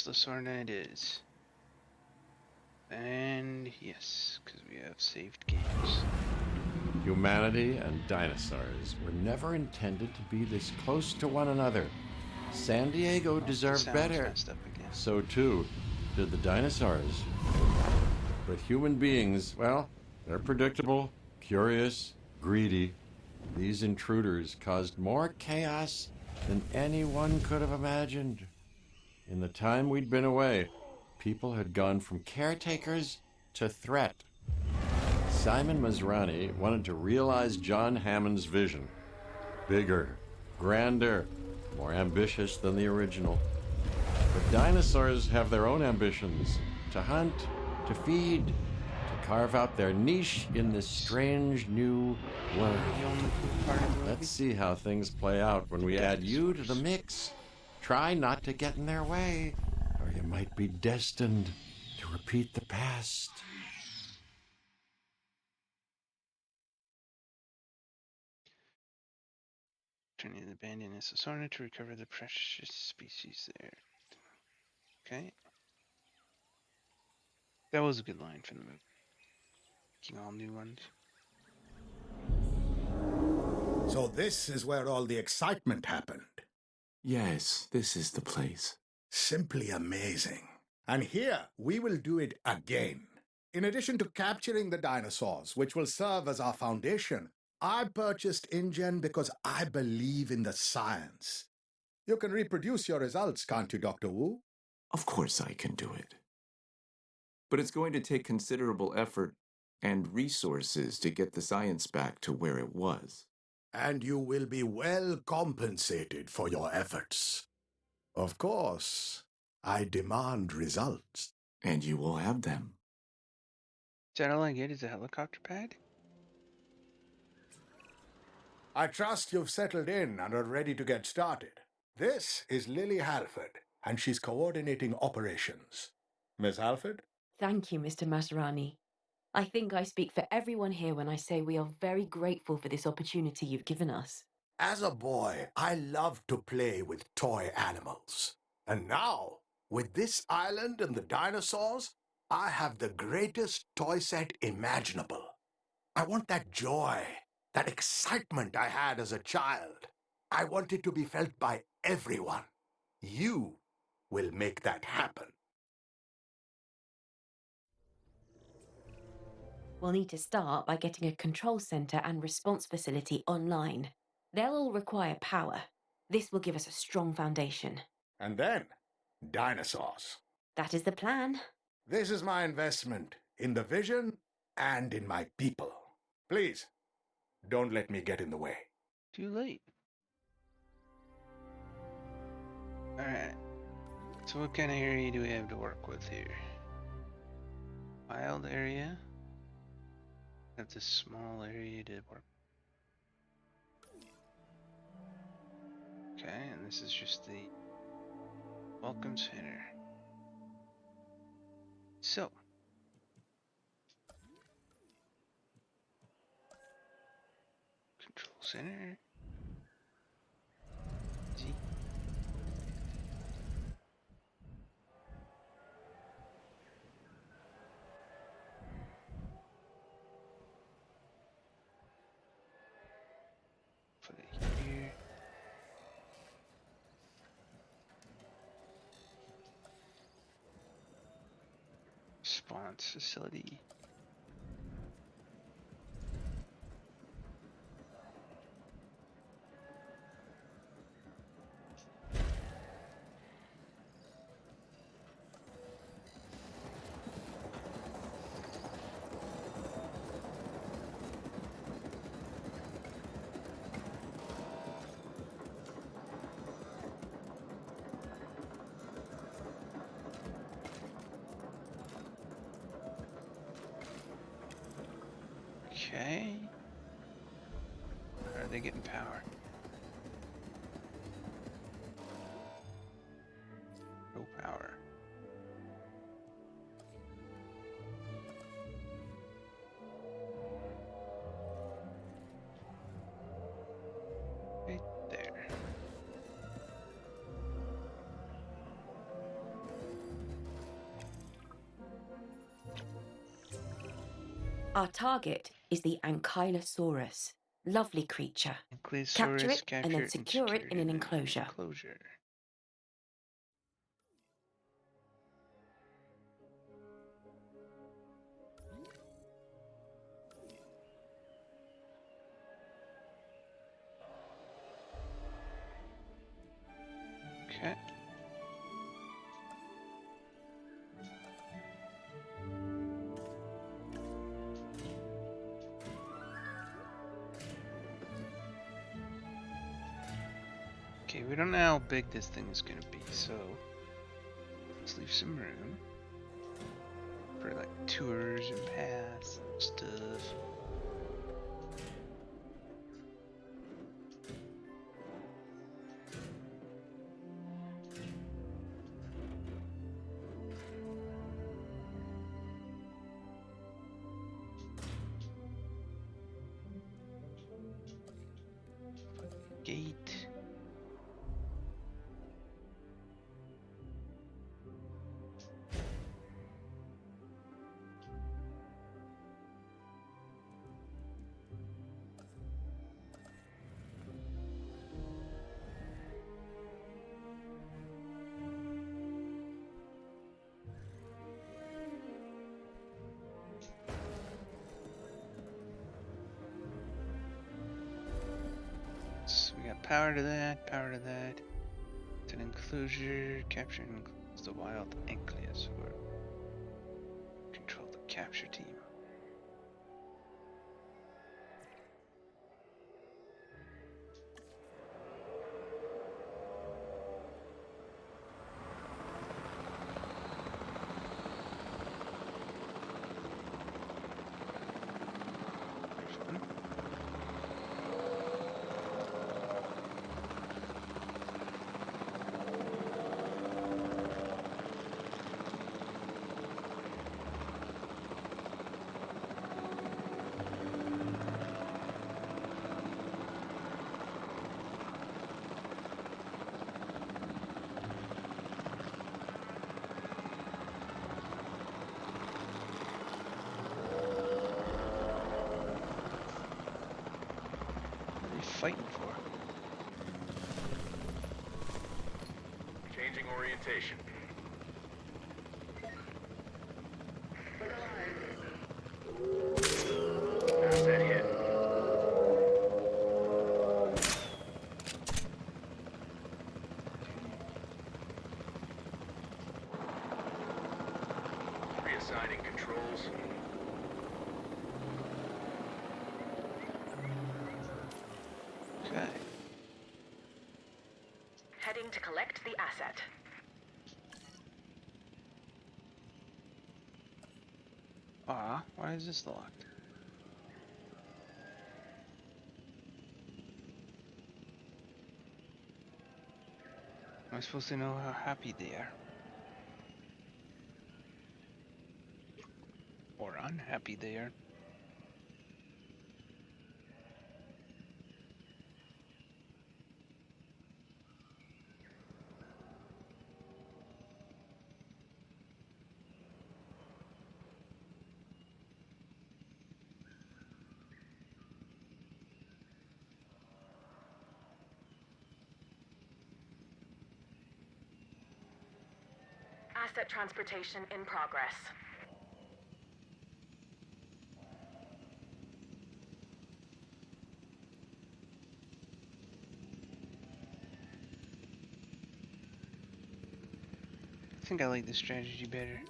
Isla Sorna it is. And yes, because we have saved games. Humanity and dinosaurs were never intended to be this close to one another. San Diego Oh, the deserved sound's better. messed up again. So too did the dinosaurs. But human beings, well, they're predictable, curious, greedy. These intruders caused more chaos than anyone could have imagined. In the time we'd been away, people had gone from caretakers to threat. Simon Masrani wanted to realize John Hammond's vision. Bigger, grander, more ambitious than the original. But dinosaurs have their own ambitions: to hunt, to feed, to carve out their niche in this strange new world. The only cool part of the movie. Let's see how things play out when we add you to the mix. Try not to get in their way, or you might be destined to repeat the past. Turning the band in Isla Sorna to recover the precious species there. Okay. That was a good line from the movie. Making all new ones. So this is where all the excitement happened. Yes, this is the place. Simply amazing. And here, we will do it again. In addition to capturing the dinosaurs, which will serve as our foundation, I purchased InGen because I believe in the science. You can reproduce your results, can't you, Dr. Wu? Of course I can do it. But it's going to take considerable effort and resources to get the science back to where it was. And you will be well compensated for your efforts. Of course, I demand results. And you will have them. Is that all I get? Is a helicopter pad? I trust you've settled in and are ready to get started. This is Lily Halford, and she's coordinating operations. Miss Halford? Thank you, Mr. Masrani. I think I speak for everyone here when I say we are very grateful for this opportunity you've given us. As a boy, I loved to play with toy animals. And now, with this island and the dinosaurs, I have the greatest toy set imaginable. I want that joy, that excitement I had as a child. I want it to be felt by everyone. You will make that happen. We'll need to start by getting a control center and response facility online. They'll all require power. This will give us a strong foundation. And then, dinosaurs. That is the plan. This is my investment in the vision and in my people. Please, don't let me get in the way. Too late. Alright. So what kind of area do we have to work with here? Wild area. That's a small area to work. Okay, and this is just the welcome center. So. Control center. Z. Put it here. Response facility. Okay. How are they getting power? No power. Right there. Our target is the Ankylosaurus. Lovely creature. Capture Ankylosaurus it and then captured and secure it secured in an enclosure. Okay. Okay, we don't know how big this thing is gonna be, so let's leave some room for like tours and paths and stuff. Gate. So we got power to that, power to that. It's an enclosure. Capture and enclose the wild ankylosaur. Control the capture team. What are they fighting for? Changing orientation. Asset hit. Reassigning controls. Okay. Heading to collect the asset. Ah, why is this locked? Am I supposed to know how happy they are? Or unhappy they are? Asset transportation in progress. I think I like this strategy better.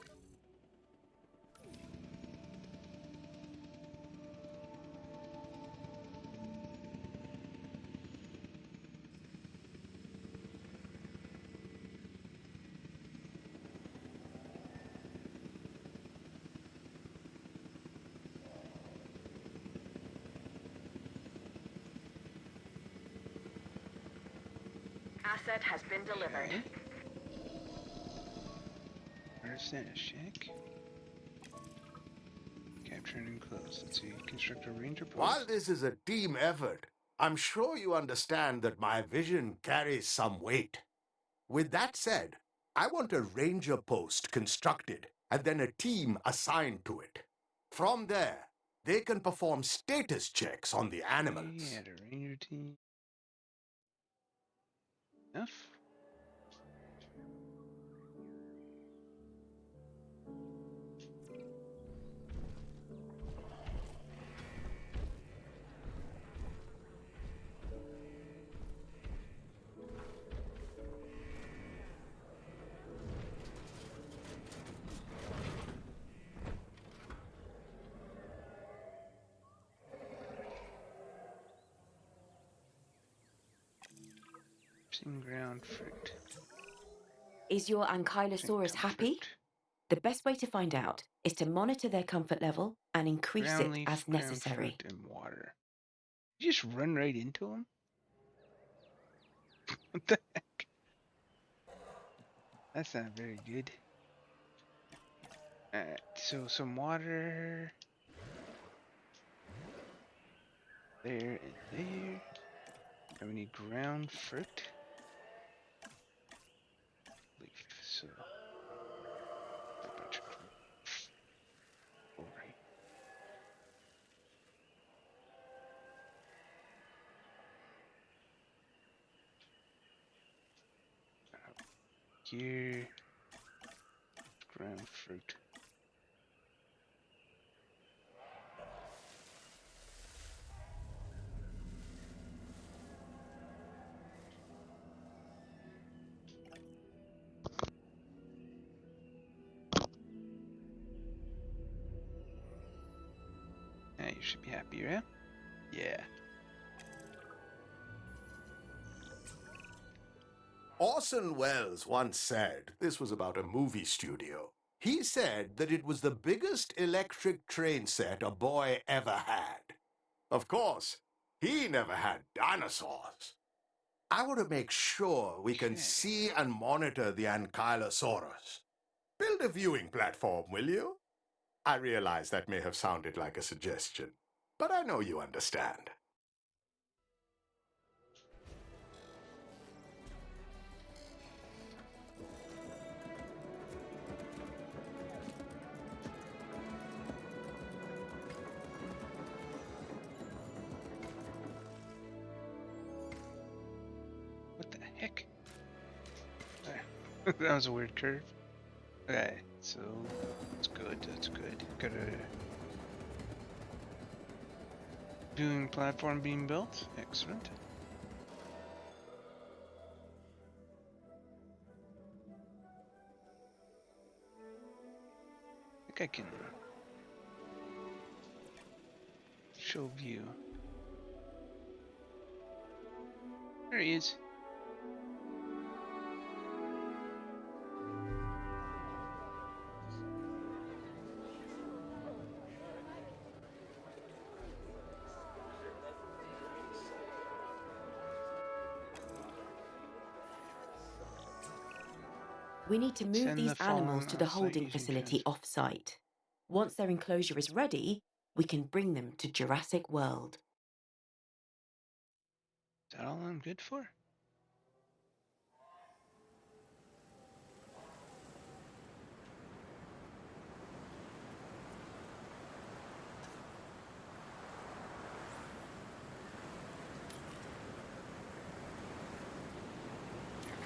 Asset has been delivered. Okay. Where's that check? Capture and enclose. Let's see. Construct a ranger post. While this is a team effort, I'm sure you understand that my vision carries some weight. With that said, I want a ranger post constructed and then a team assigned to it. From there, they can perform status checks on the animals. Yeah, the ranger team. Enough. Some ground fruit. Is your Some Ankylosaurus happy? fruit. The best way to find out is to monitor their comfort level and increase Ground it leaf, as ground necessary. fruit, and water. You just run right into him? What the heck? That's not very good. Alright, so some water. There and there. And we need ground fruit. Leaf, so. A bunch of alright. Here. Ground fruit. Now you should be happy, right? Yeah. Orson Welles once said, this was about a movie studio. He said that it was the biggest electric train set a boy ever had. Of course, he never had dinosaurs. I want to make sure we can Okay. see and monitor the Ankylosaurus. Build a viewing platform, will you? I realize that may have sounded like a suggestion, but I know you understand. What the heck? There. That was a weird curve. Okay, so that's good, that's good. Got a viewing platform being built. Excellent. I think I can show view. There he is. We need to move Send these the animals to the following holding off-site using facility off-site. Once their enclosure is ready, we can bring them to Jurassic World. Is that all I'm good for?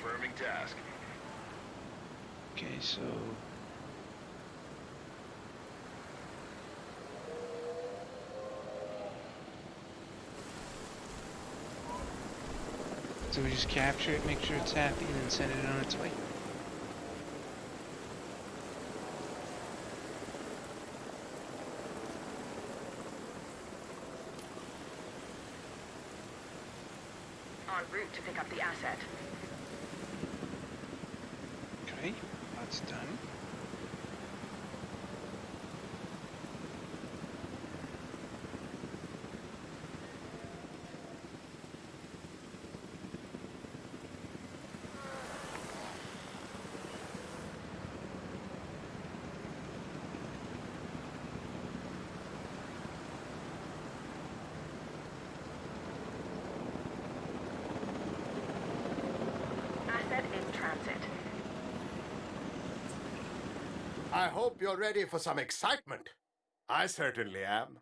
Confirming task. Okay, so we just capture it, make sure it's happy, and then send it on its way. En route to pick up the asset. Okay, that's done. Asset in transit. I hope you're ready for some excitement. I certainly am.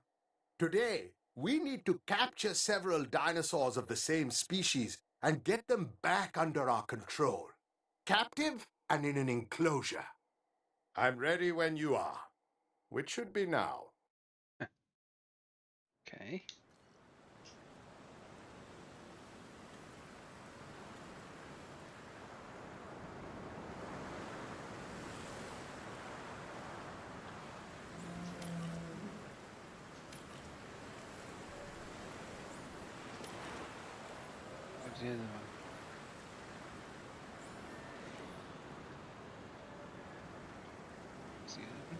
Today, we need to capture several dinosaurs of the same species and get them back under our control, captive and in an enclosure. I'm ready when you are, which should be now. Okay. What's the other one? What's the other one?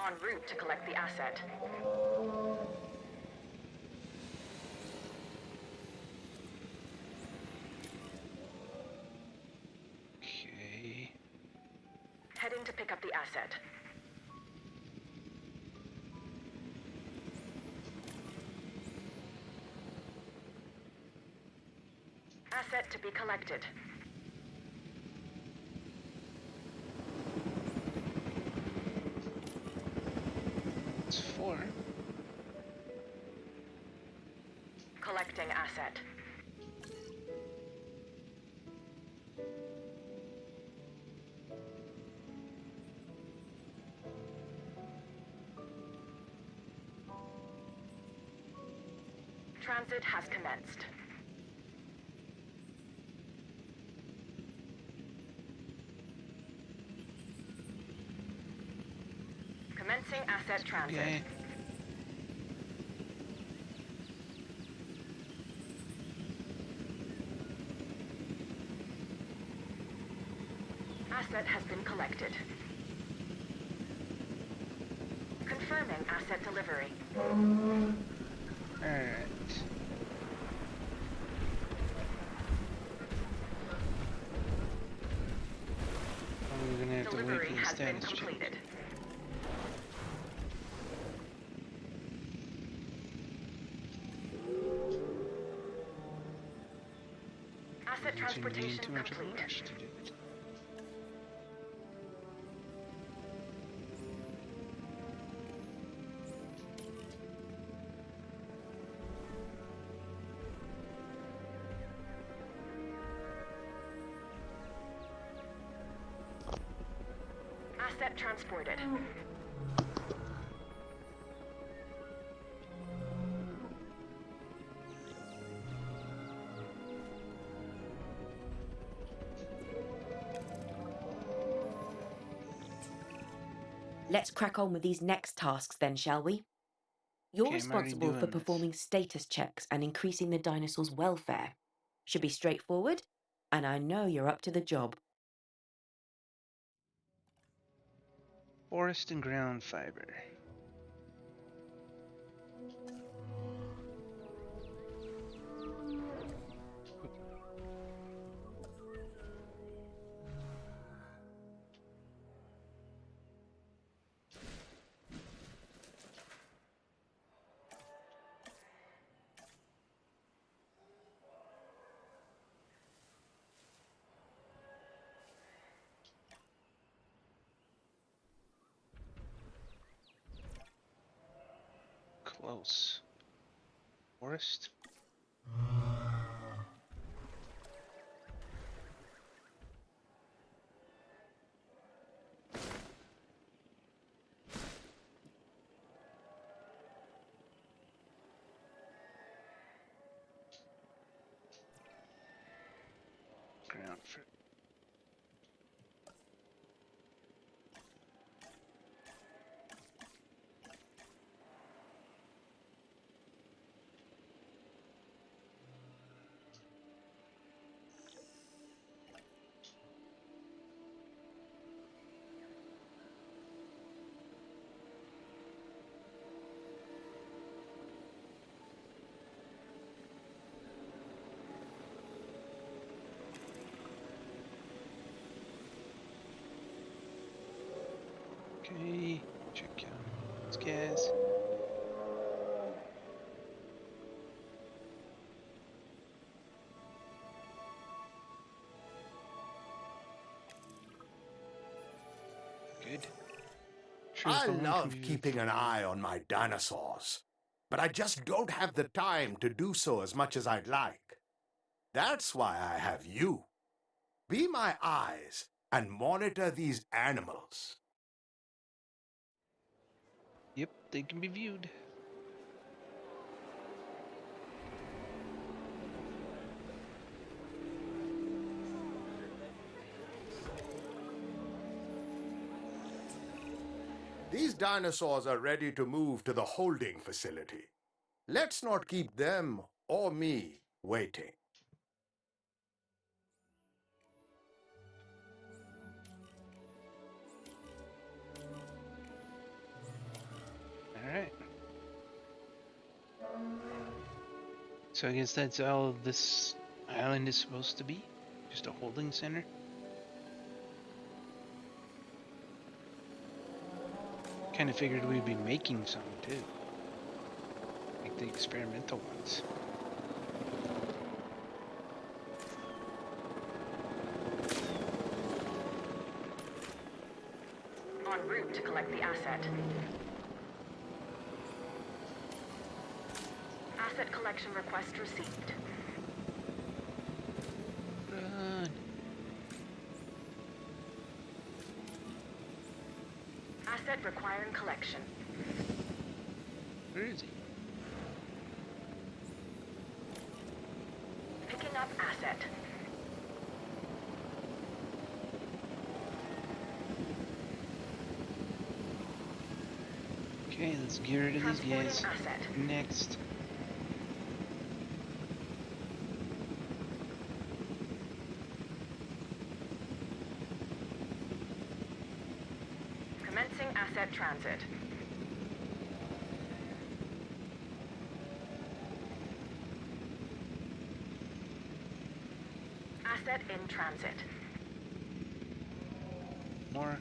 En route to collect the asset. Okay. Heading to pick up the asset. Asset to be collected. It's 4. Collecting asset. Transit has commenced. Commencing asset transit. Okay. Asset has been collected. Confirming asset delivery. Alright. We're gonna have to wait Delivery for the has been status check. completed. Asset Doesn't seem to be in transportation too much of a complete. rush to do it. Asset transported. Let's crack on with these next tasks then, shall we? You're Okay, I'm already responsible for doing this. performing status checks and increasing the dinosaurs' welfare. Should be straightforward, and I know you're up to the job. Forest and ground fiber. Close. Forest. Ground for sure the I phone can love be keeping an eye on my dinosaurs, but I just don't have the time to do so as much as I'd like. That's why I have you. Be my eyes and monitor these animals. Yep, they can be viewed. These dinosaurs are ready to move to the holding facility. Let's not keep them or me waiting. Alright. So I guess that's all this island is supposed to be? Just a holding center? Kind of figured we'd be making some too. Like the experimental ones. En route to collect the asset. Asset collection request received. Run! Asset requiring collection. Where is he? Picking up asset. Okay, let's get rid of these Transporting guys. asset. Next. Commencing asset transit. Asset in transit. More.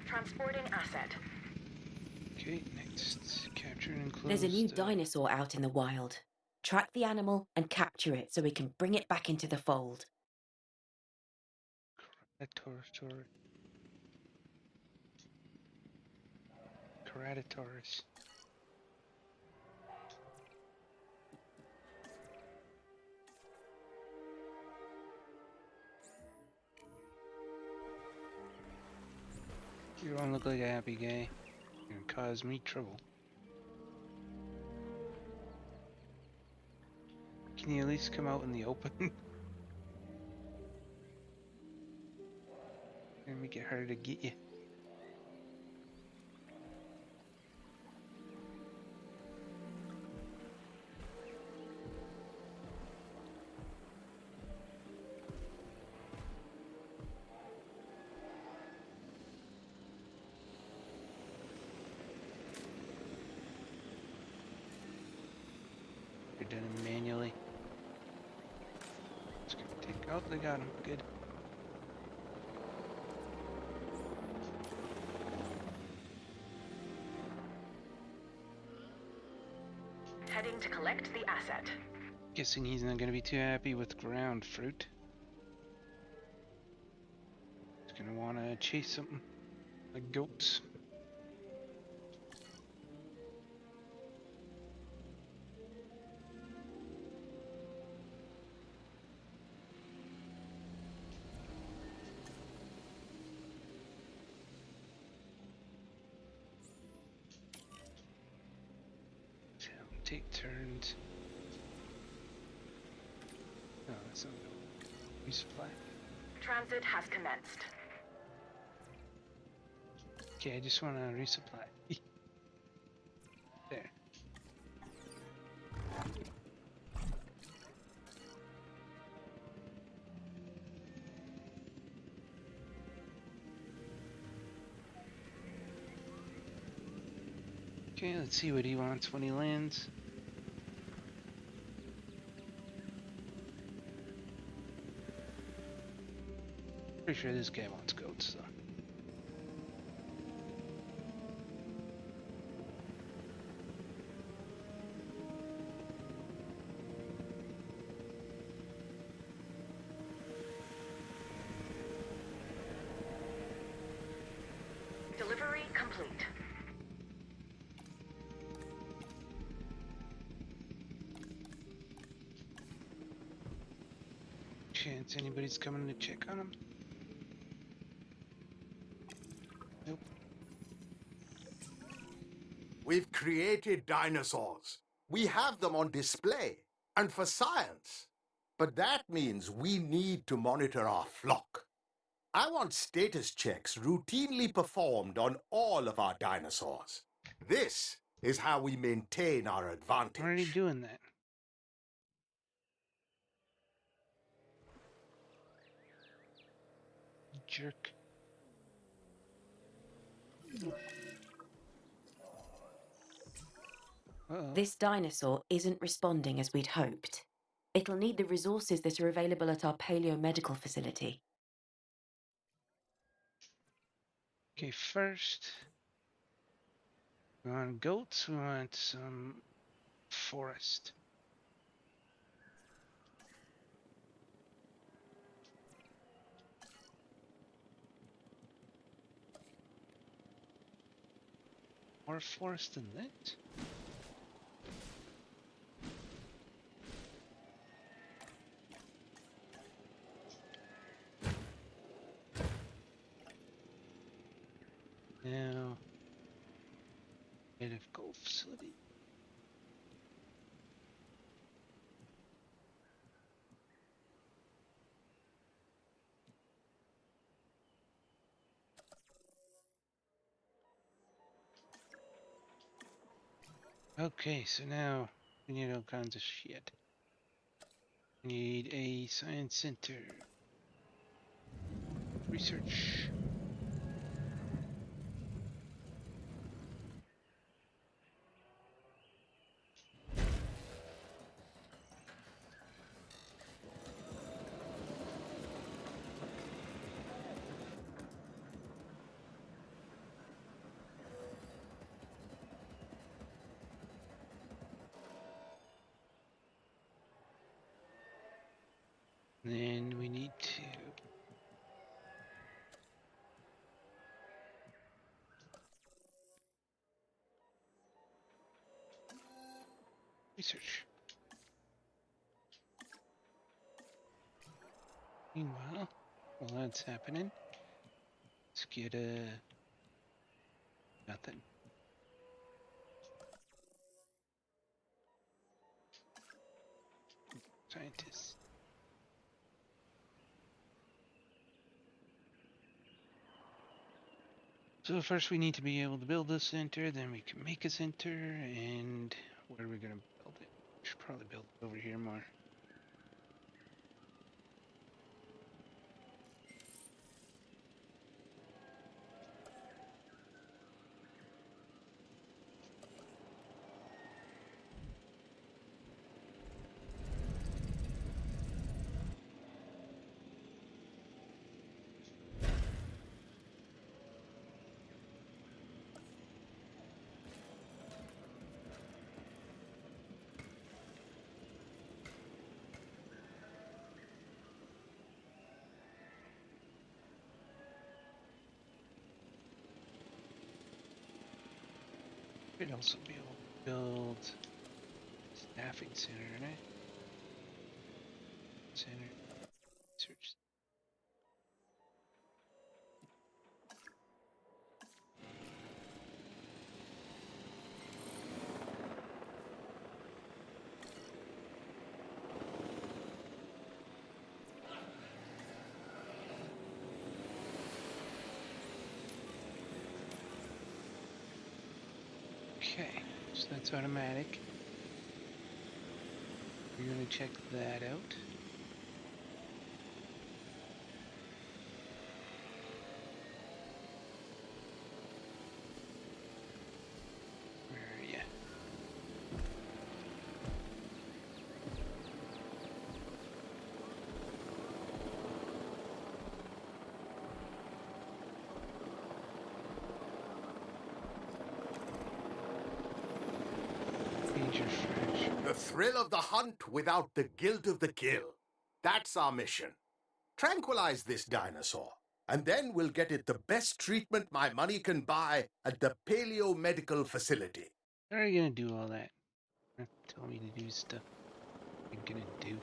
Transporting asset. Okay, next. Capture and enclose. There's a new dinosaur out in the wild. Track the animal and capture it so we can bring it back into the fold. Ceratosaurus. You don't look like a happy guy. You're gonna cause me trouble. Can you at least come out in the open? Gonna make it harder to get you. You're done it manually. It's gonna take. Oh, they got him. Good. Heading to collect the asset. Guessing he's not gonna be too happy with ground fruit. He's gonna wanna chase something. Like goats. So, take turns. No, that's not good. Resupply. Transit has commenced. Okay, I just want to resupply. There. Okay, let's see what he wants when he lands. Pretty sure this guy wants goats, though. chance anybody's coming to check on him? Nope. We've created dinosaurs. We have them on display, and for science. But that means we need to monitor our flock. I want status checks routinely performed on all of our dinosaurs. This is how we maintain our advantage. I'm already doing that. Jerk. Uh-oh. This dinosaur isn't responding as we'd hoped. It'll need the resources that are available at our paleomedical facility. Okay, first, we want goats, we want some forest. More forest than that? Now, native gold facility. Okay, so now we need all kinds of shit. We need a science center. Research. Then we need to research. Meanwhile, while that's happening, let's get nothing. Scientists. So first we need to be able to build a center, then we can make a center, and where are we gonna build it? We should probably build it over here more. We'd also be able to build staffing center, right? Center. Search. Okay, so that's automatic. We're gonna check that out. Where are ya? Major French. The thrill of the hunt without the guilt of the kill. That's our mission. Tranquilize this dinosaur, and then we'll get it the best treatment my money can buy at the paleomedical facility. How are you gonna do all that? Tell me to do stuff I'm gonna do.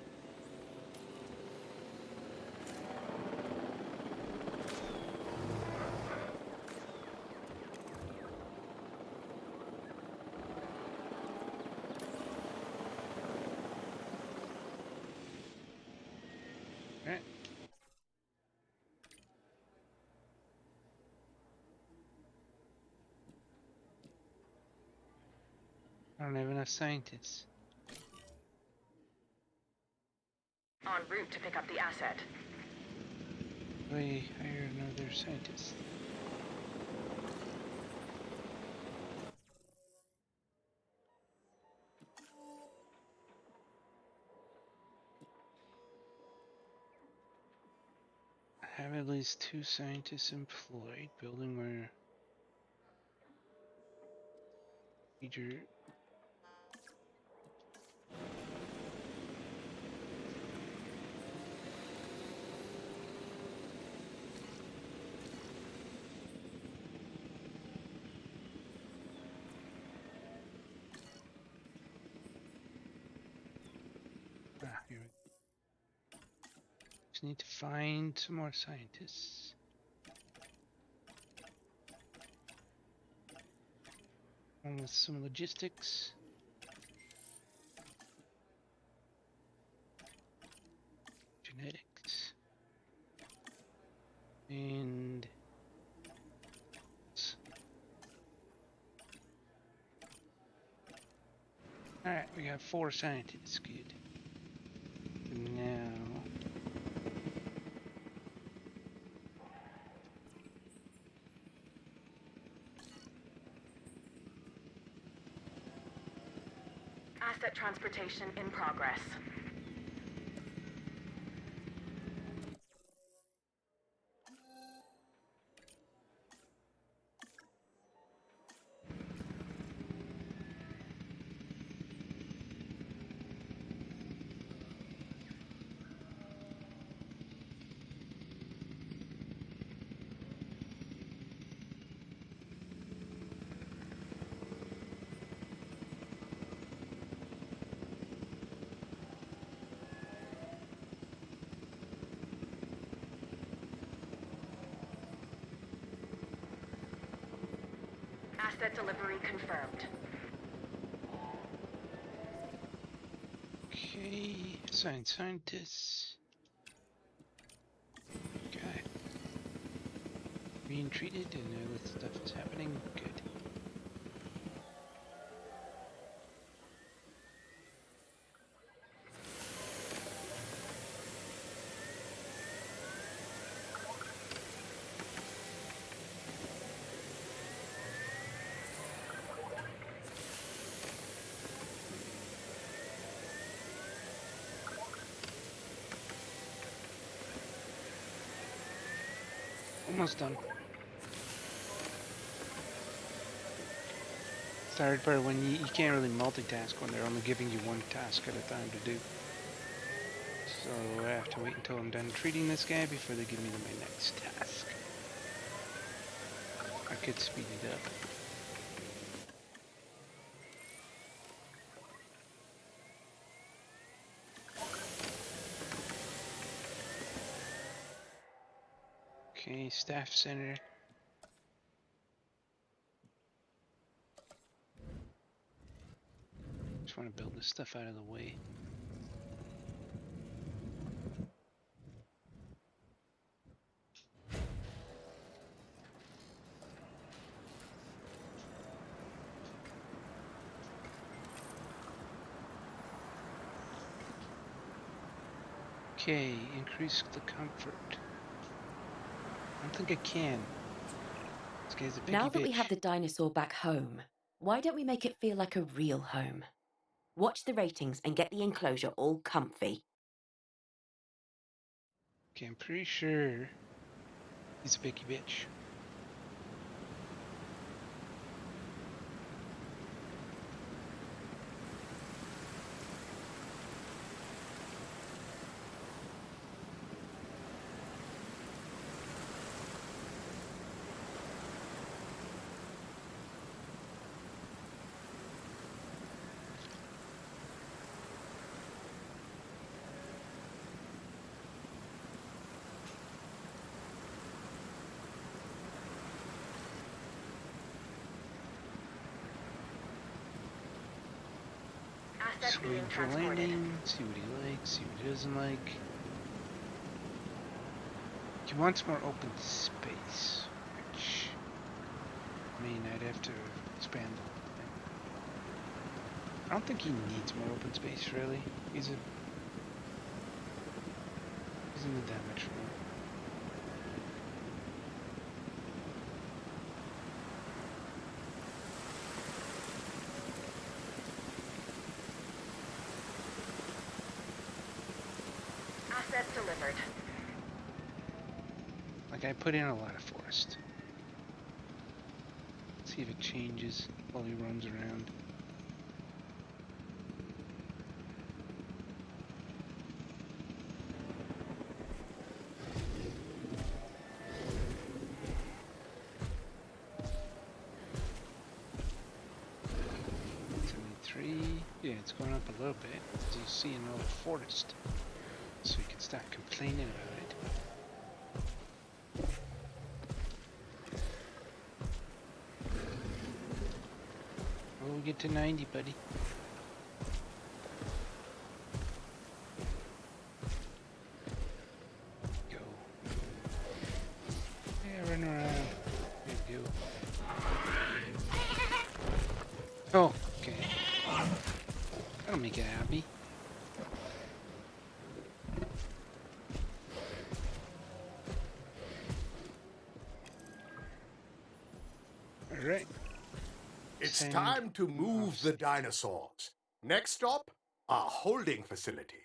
don't have enough scientists. En route to pick up the asset. We hire another scientist. Have at least 2 scientists employed. Building where major. Here we go. Just need to find some more scientists. One with some logistics. Genetics. And alright, we got 4 scientists. Good. Now Asset transportation in progress. Asset delivery confirmed. okay, assign scientists. Okay. Being treated and all this stuff is happening. Good. Almost done. Third part when you can't really multitask when they're only giving you one task at a time to do. So I have to wait until I'm done treating this guy before they give me my next task. I could speed it up. Okay, staff center. Just want to build this stuff out of the way. Okay, increase the comfort. I don't think I can. This guy's a picky Now that bitch. we have the dinosaur back home, why don't we make it feel like a real home? Watch the ratings and get the enclosure all comfy. Okay, I'm pretty sure he's a picky bitch. Asset So being waiting for transported. landing, see what he likes, see what he doesn't like. He wants more open space, which I mean I'd have to expand the whole thing. I don't think he needs more open space, really. He's in the damage room. Asset delivered. Like, I put in a lot of forest. See if it changes while he runs around. Yeah, it's going up a little bit. As you see in all the forest. So you can start complaining about it. Oh, we'll get to 90, buddy. Go. Yeah, run around. There you go. Oh, okay. That'll make it happy. Alright. It's time to move the dinosaurs. Next stop, our holding facility.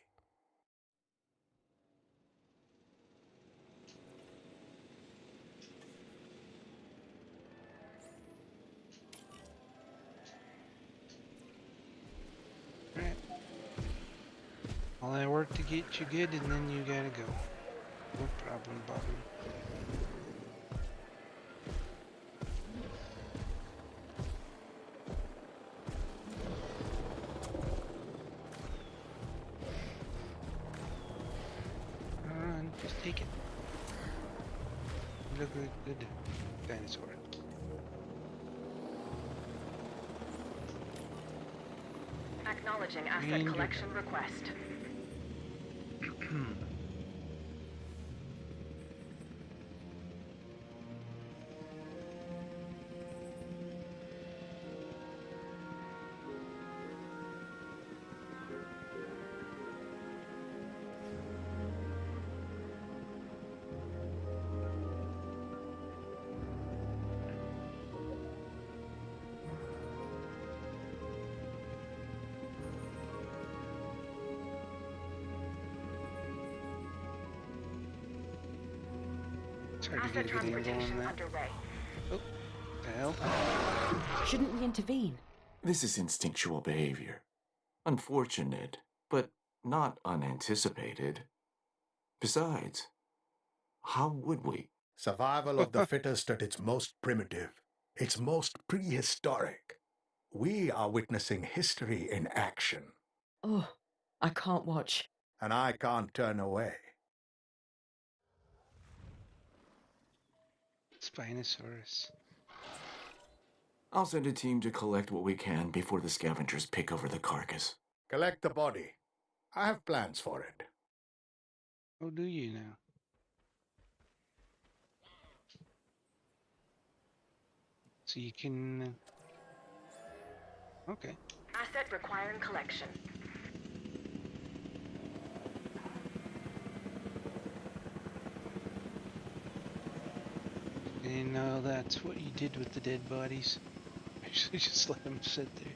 Alright. All that work to get you good, and then you gotta go. No problem, Bobby. Run, just take it. Look good, dinosaur. Acknowledging asset Ranger. collection request. It's hard to Asset get a good angle on transportation that. underway. Oh, the hell? Shouldn't we intervene? This is instinctual behavior. Unfortunate, but not unanticipated. Besides, how would we? Survival of the fittest at its most primitive, its most prehistoric. We are witnessing history in action, Oh, I can't watch. and I can't turn away. Spinosaurus. I'll send a team to collect what we can before the scavengers pick over the carcass. Collect the body. I have plans for it. Oh, do you now? So you can... Okay. Asset requiring collection. And now that's what you did with the dead bodies. Actually, just let them sit there.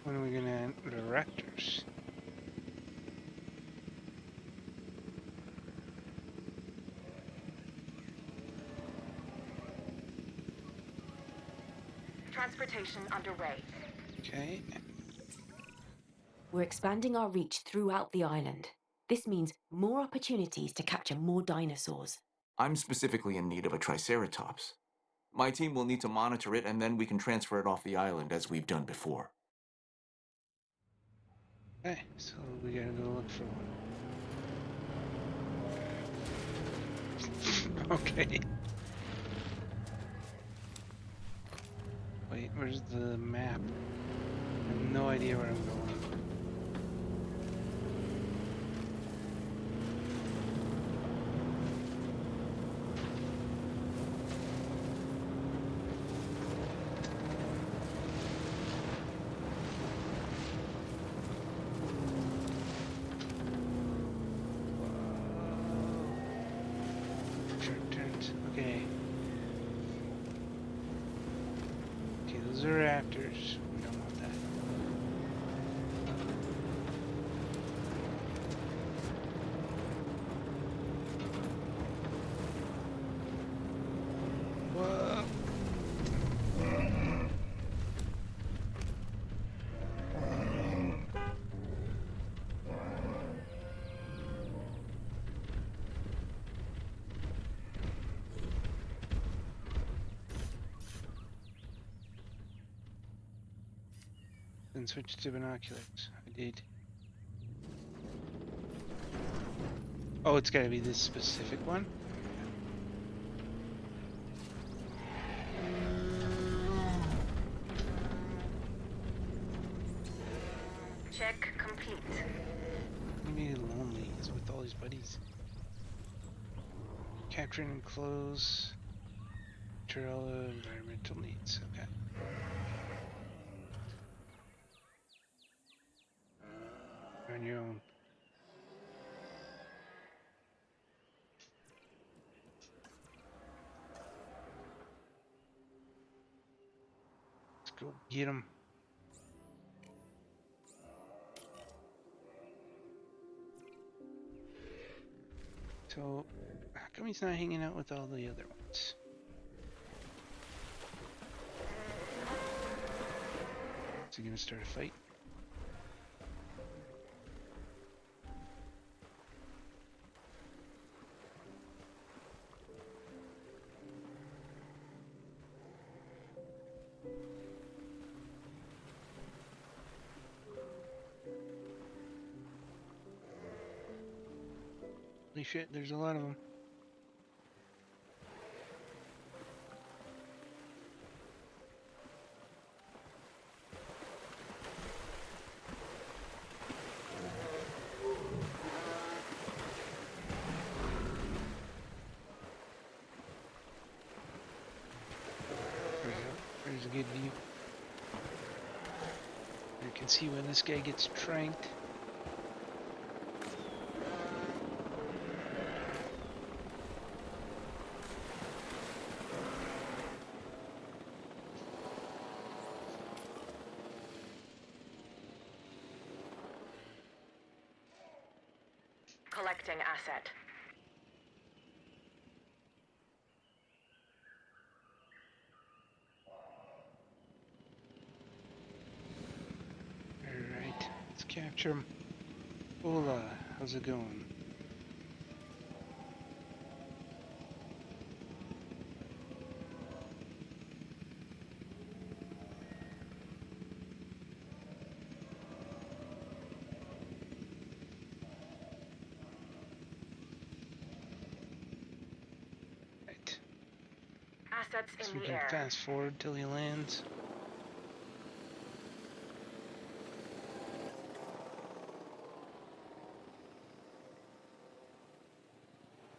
When are we gonna enter the raptors? Transportation underway. Okay. We're expanding our reach throughout the island. This means more opportunities to capture more dinosaurs. I'm specifically in need of a Triceratops. My team will need to monitor it, and then we can transfer it off the island as we've done before. Okay, so we gotta go look for one. Okay. Wait, where's the map? I have no idea where I'm going. Those are raptors. We don't want that. Whoa. Then switch to binoculars. I did. Oh, it's gotta be this specific one? Check complete. He made it lonely. He's with all his buddies. Capture and enclose. Capture all the environmental needs. Okay. You're on your own. Let's go get him. So, how come he's not hanging out with all the other ones? Is he gonna start a fight? Holy shit, there's a lot of them. There's a good view. You can see when this guy gets tranked. Collecting asset. Alright, let's capture him. Hola, how's it going? Right. Assets So in we the can air. fast forward till he lands.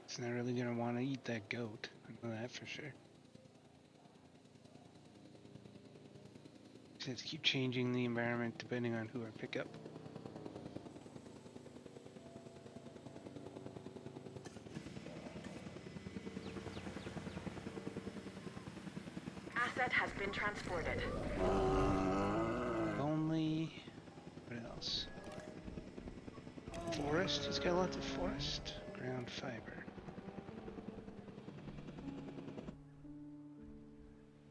He's not really gonna want to eat that goat. I know that for sure. Just have to keep changing the environment depending on who I pick up. Asset has been transported. Lonely. What else? Forest. He's got lots of forest. Ground fiber.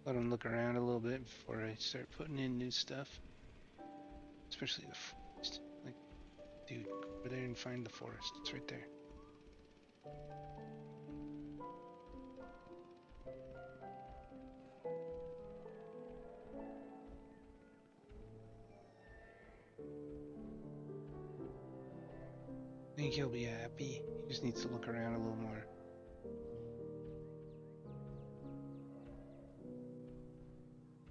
Let him look around a little bit before I start putting in new stuff. Especially the forest. Like, dude, go over there and find the forest. It's right there. I think he'll be happy. He just needs to look around a little more.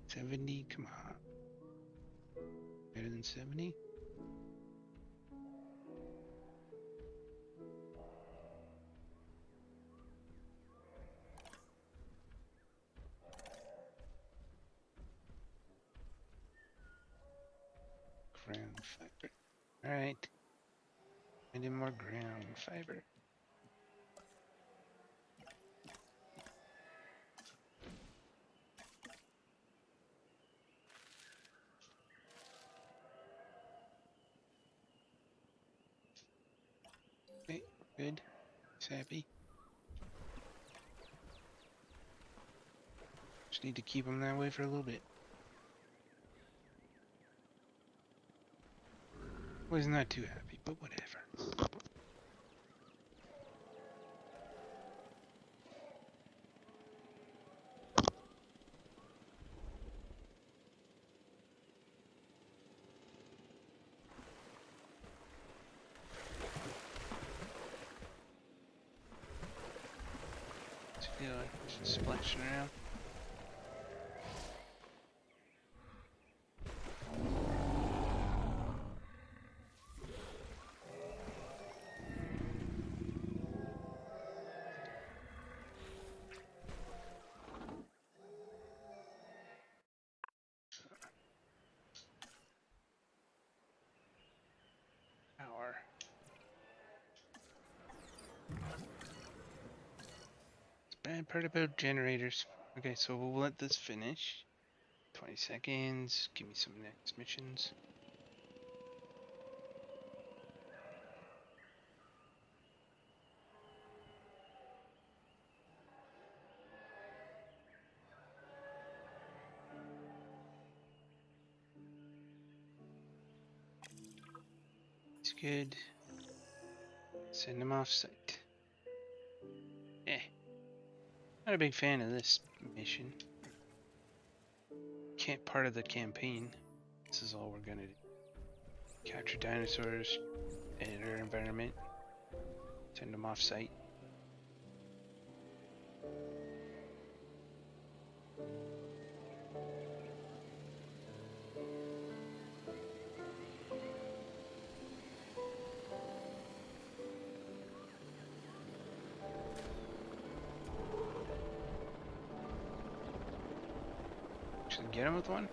$70? Come on. Better than 70? Ground fiber. Alright. Find more ground fiber. Good. He's happy. Just need to keep him that way for a little bit. Well, he's not too happy, but whatever. What's he doing? Just splashing around. Power. Bad part about generators. Okay, so we'll let this finish. 20 seconds. Give me some next missions. It's good. Send them off site. Eh. Not a big fan of this mission. Can't part of the campaign. This is all we're gonna do. Capture dinosaurs, edit our environment, send them off site. Should I get him with one?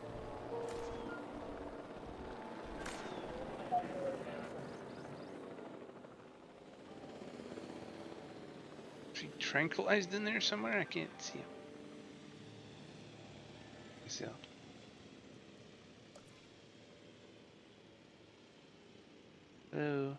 Is he tranquilized in there somewhere? I can't see him. So. Hello.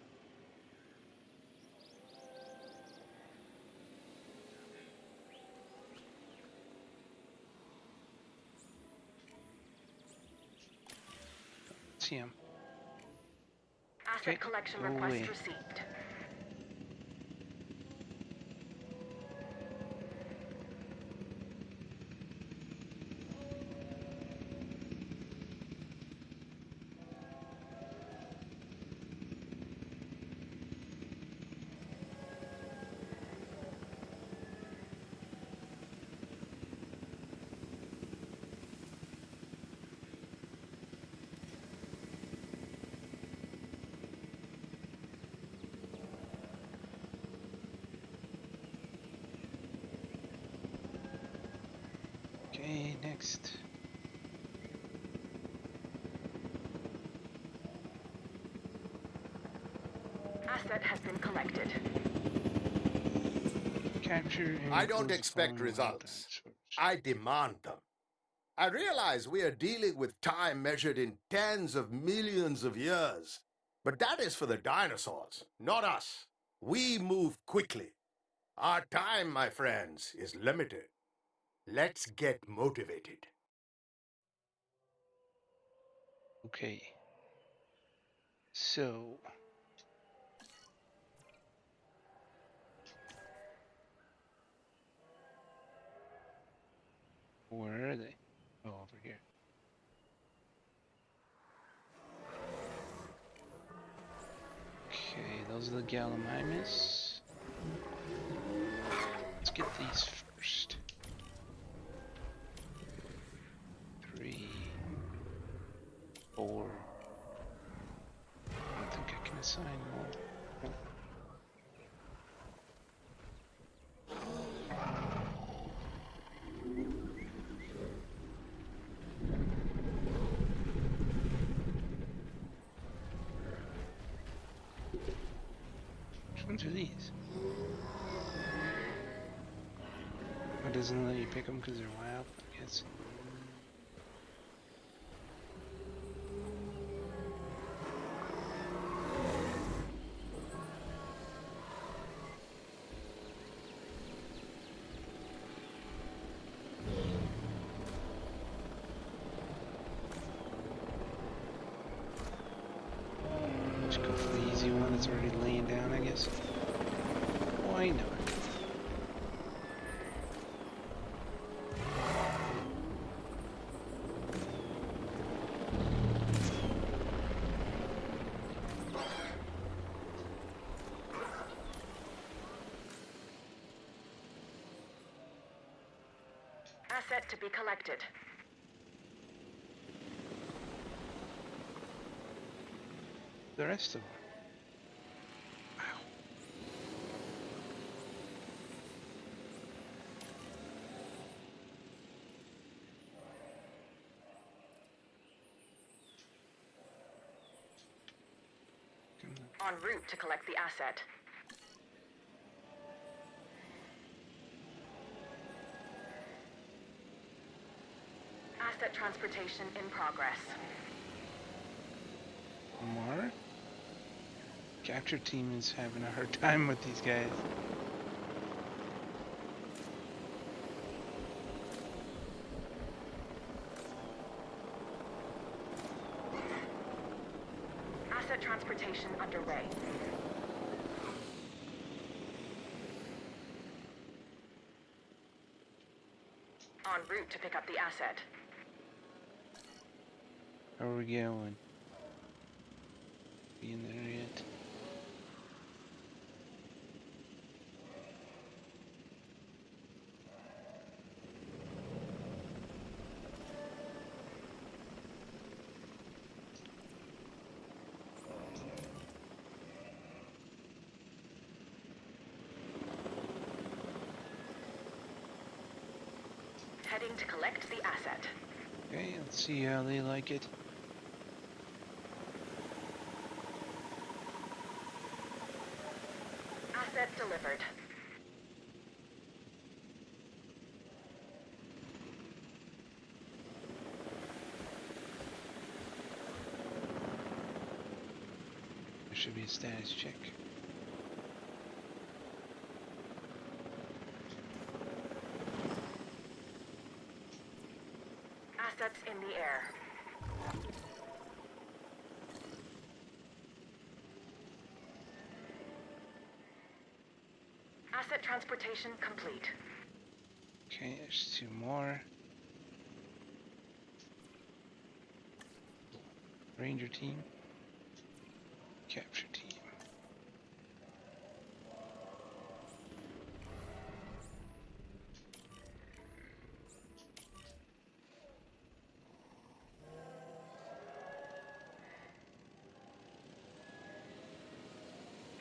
See him. Asset Okay, collection go request away. received. Okay, next. Asset has been collected. Capture and I don't close the expect following wild results. dinosaurs. I demand them. I realize we are dealing with time measured in tens of millions of years. But that is for the dinosaurs, not us. We move quickly. Our time, my friends, is limited. Let's get motivated. Okay. So. Where are they? Oh, over here. Okay, those are the Gallimimus. Let's get these first. 3, 4. I don't think I can assign more. Nope. Which ones are these? Oh, it doesn't let you pick them because they're wild, I guess. Just go for the easy one that's already laying down, I guess. Why not? Asset to be collected. The rest of them. Wow. En route to collect the asset. Asset transportation in progress. More? Capture team is having a hard time with these guys. Asset transportation underway. En route to pick up the asset. How are we going? Be in there yet? Heading to collect the asset. Okay, let's see how they like it. Asset delivered. There should be a status check. Assets in the air. Asset transportation complete. Okay, there's two more. Ranger team. Capture team.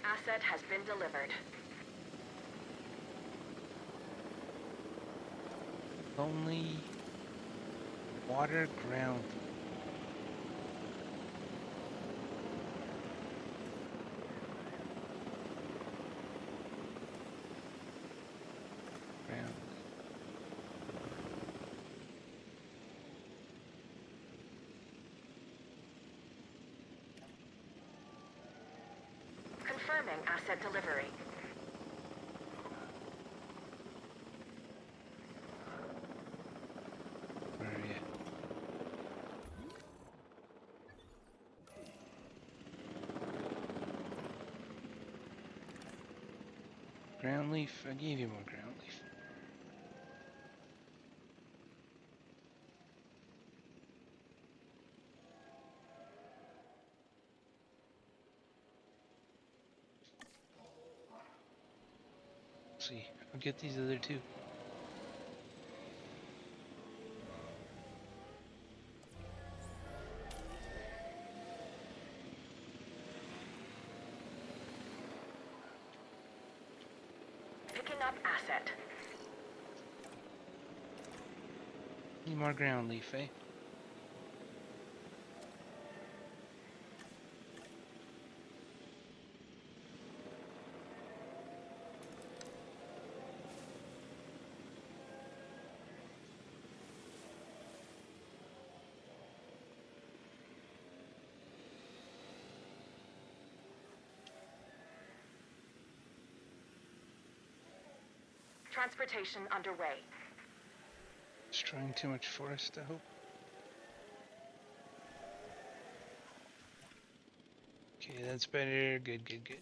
Asset has been delivered. Only water ground. Ground. Confirming asset delivery. Where are you? Ground leaf? I gave you more ground leaf. See, I'll get these other two. Picking up asset. Need more ground leaf, eh? Transportation underway. Destroying too much forest, I hope. Okay, that's better. Good, good, good.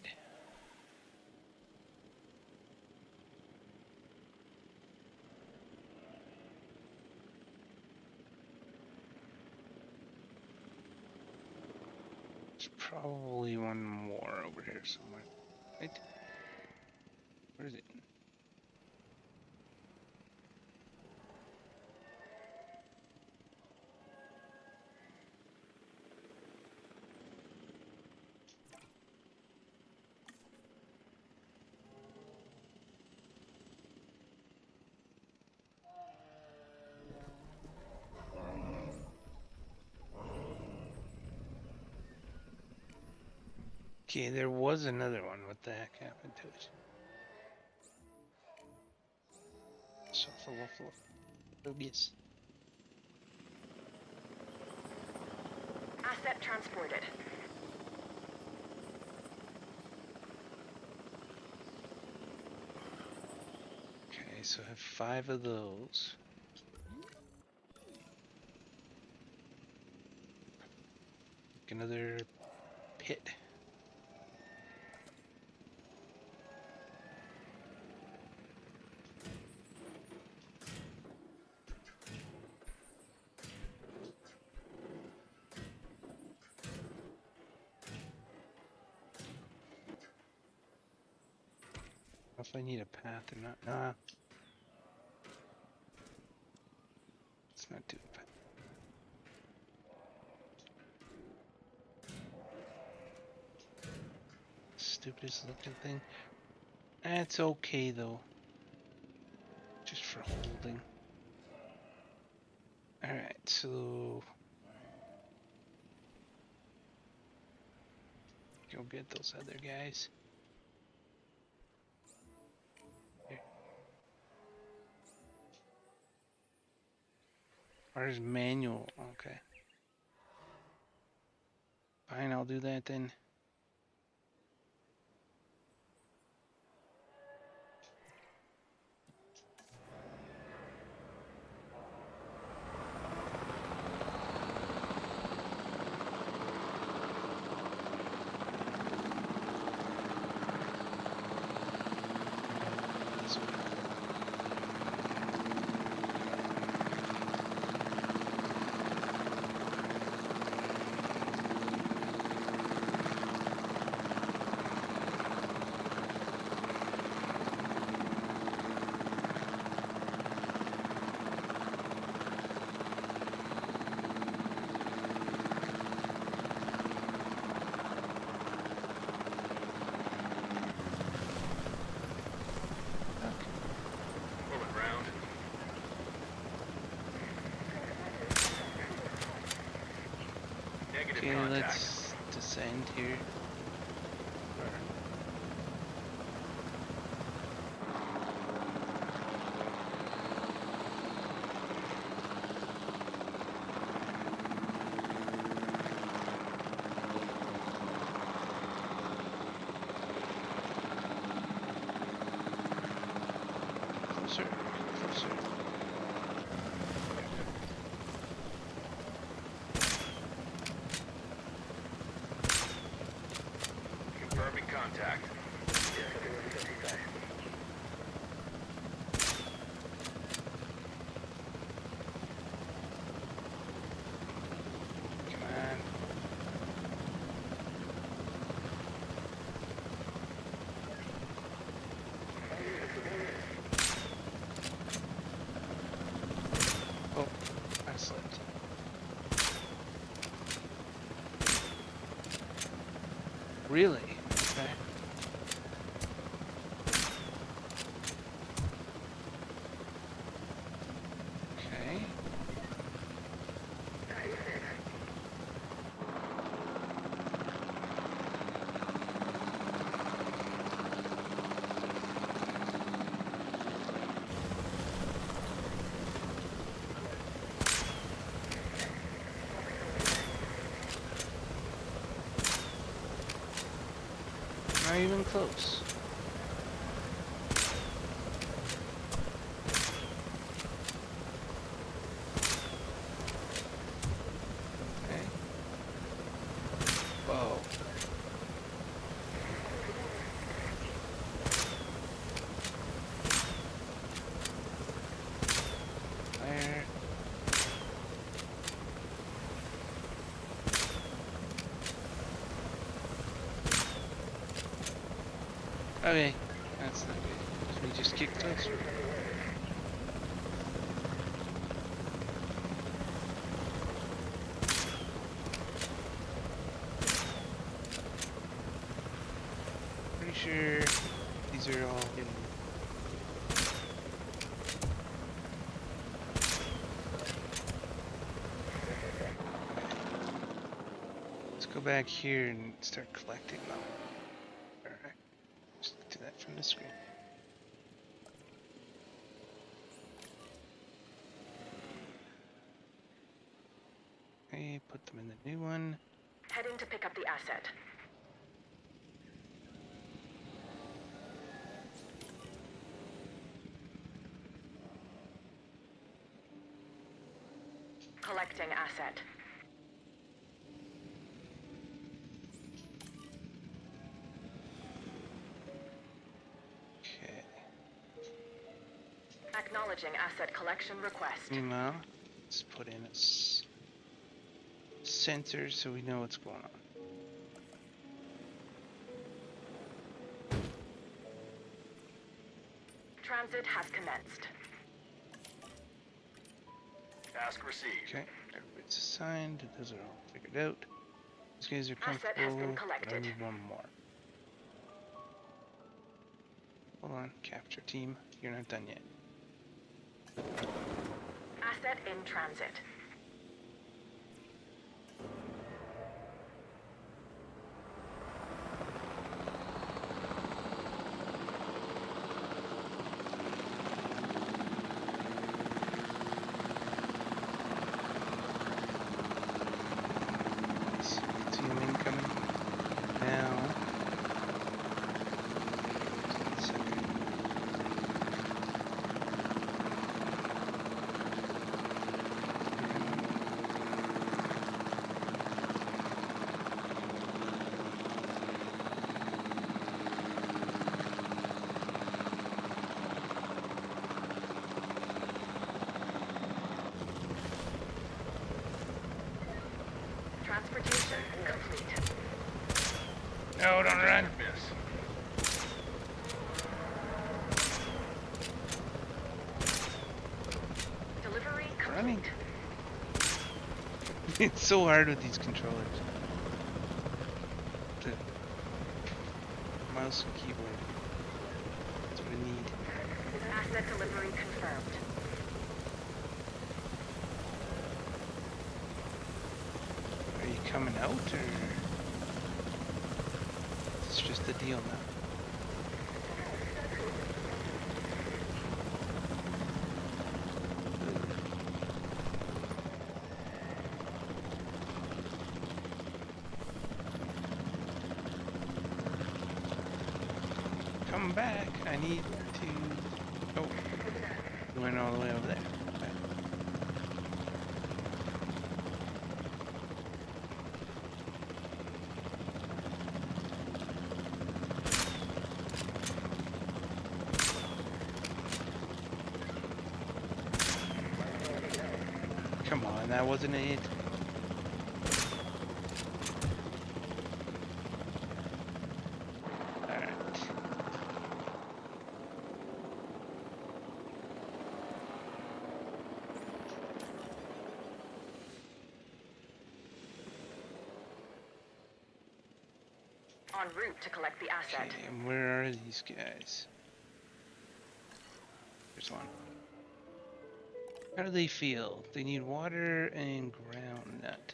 There's probably one more over here somewhere. Right? Where is it? Okay, there was another one. What the heck happened to it? Shuffle, waffle. Oh, yes. Asset transported. Okay, so I have 5 of those. Another pit. If I need a path or not. Nah. Let's not do a path. Stupidest looking thing. That's okay though. Just for holding. Alright, so go get those other guys. Here. Where's manual? Okay. Fine, I'll do that then. So, Moving round. Negative okay, contact. let's descend here. Closer, closer. Confirming contact. Come on. Oh, I slipped. Really? Okay. Okay. Not even close. Okay. Whoa. Okay, that's not good. Can we just get closer? Pretty sure these are all hidden. Let's go back here and start collecting them. Alright, just do that from the screen. Okay, put them in the new one. Heading to pick up the asset. Collecting asset. Okay. Acknowledging asset collection request. Meanwhile, let's put in a sensor so we know what's going on. Transit has commenced. Task received. Okay, everybody's assigned. Those are all figured out. These guys are Asset has been comfortable. But I collected. need one more. Hold on, capture team. You're not done yet. Asset in transit. See him incoming. Now. Second. Transportation complete. No, don't run. Miss. Delivery complete. Running. It's so hard with these controllers. The mouse and keyboard. That's what I need. Asset delivery confirmed. Are you coming out, or it's just the deal now? Come back. I need to. Oh, we went all the way over there. Okay. Come on, that wasn't it. Alright. En route to collect the asset. Okay, and where are these guys? There's one. How do they feel? They need water and ground nut.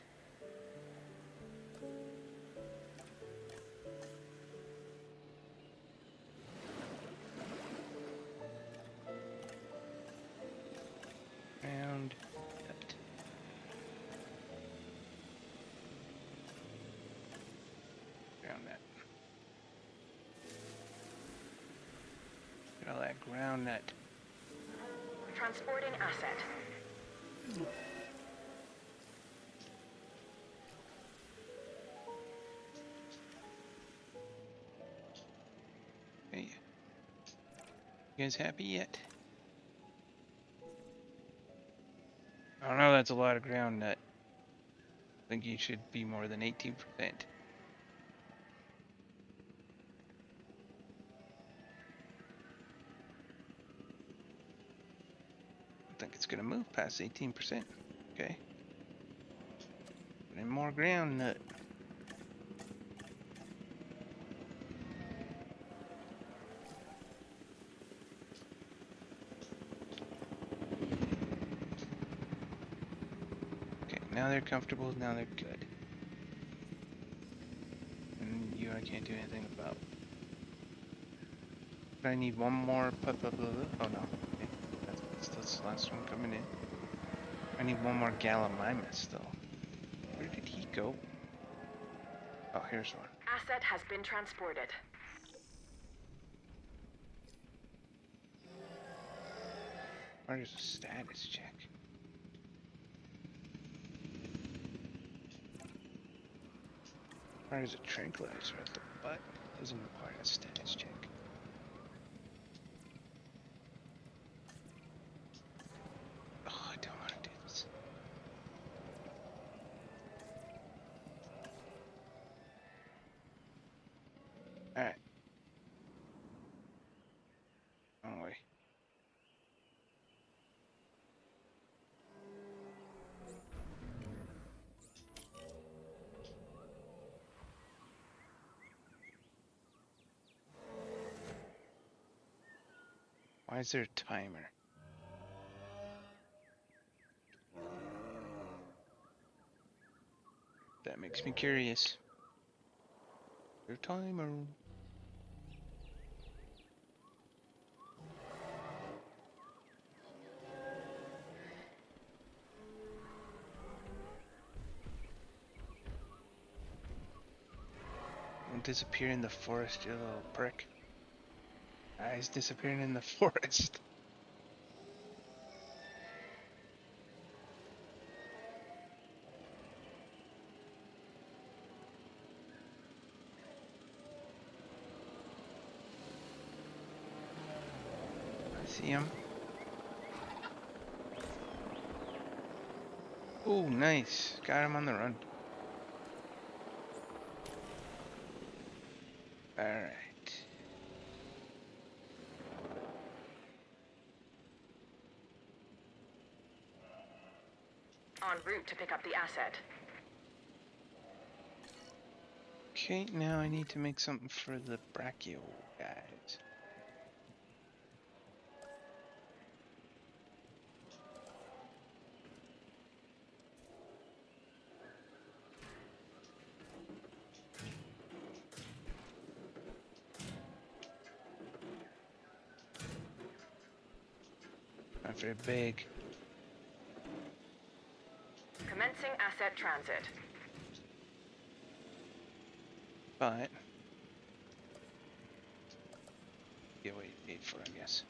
Ground nut. Ground nut. Get all that ground nut. Transporting asset. Hey. You guys happy yet? I don't know, that's a lot of ground nut. I think you should be more than 18%. don't think it's gonna move past 18%. Okay. Put in more ground nut. Okay, now they're comfortable, now they're good. And you I can't do anything about. I need one more oh no. Okay. That's the last one coming in. I need one more Gallimimus though. Where did he go? Oh, here's one. Asset has been transported. Where's a status check? Where's a tranquilizer at the butt? Doesn't require a status check. Oh, I don't want to do this. Alright. Wrong way. Why is there a timer? That makes me curious. Your timer. Don't disappear in the forest, you little prick. He's disappearing in the forest. I see him. Oh, nice. Got him on the run. Alright. En route to pick up the asset. Okay, now I need to make something for the brachio guys. Not very big. Commencing asset transit. But yeah, wait for it, I guess.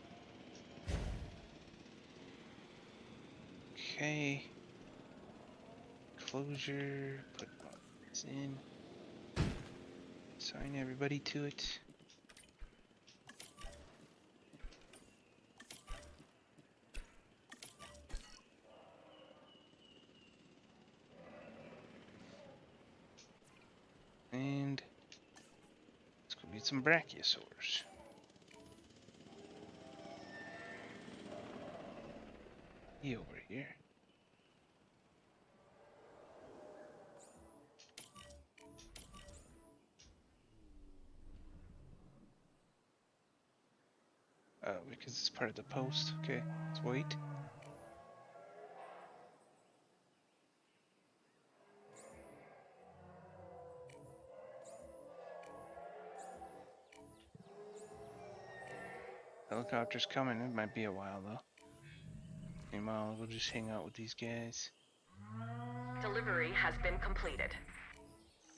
Okay. Closure. Put this in. Assign everybody to it. And let's go get some brachiosaurs. He over here. Because it's part of the post. Okay, let's wait. Helicopter's coming. It might be a while though. Meanwhile, we'll just hang out with these guys. Delivery has been completed.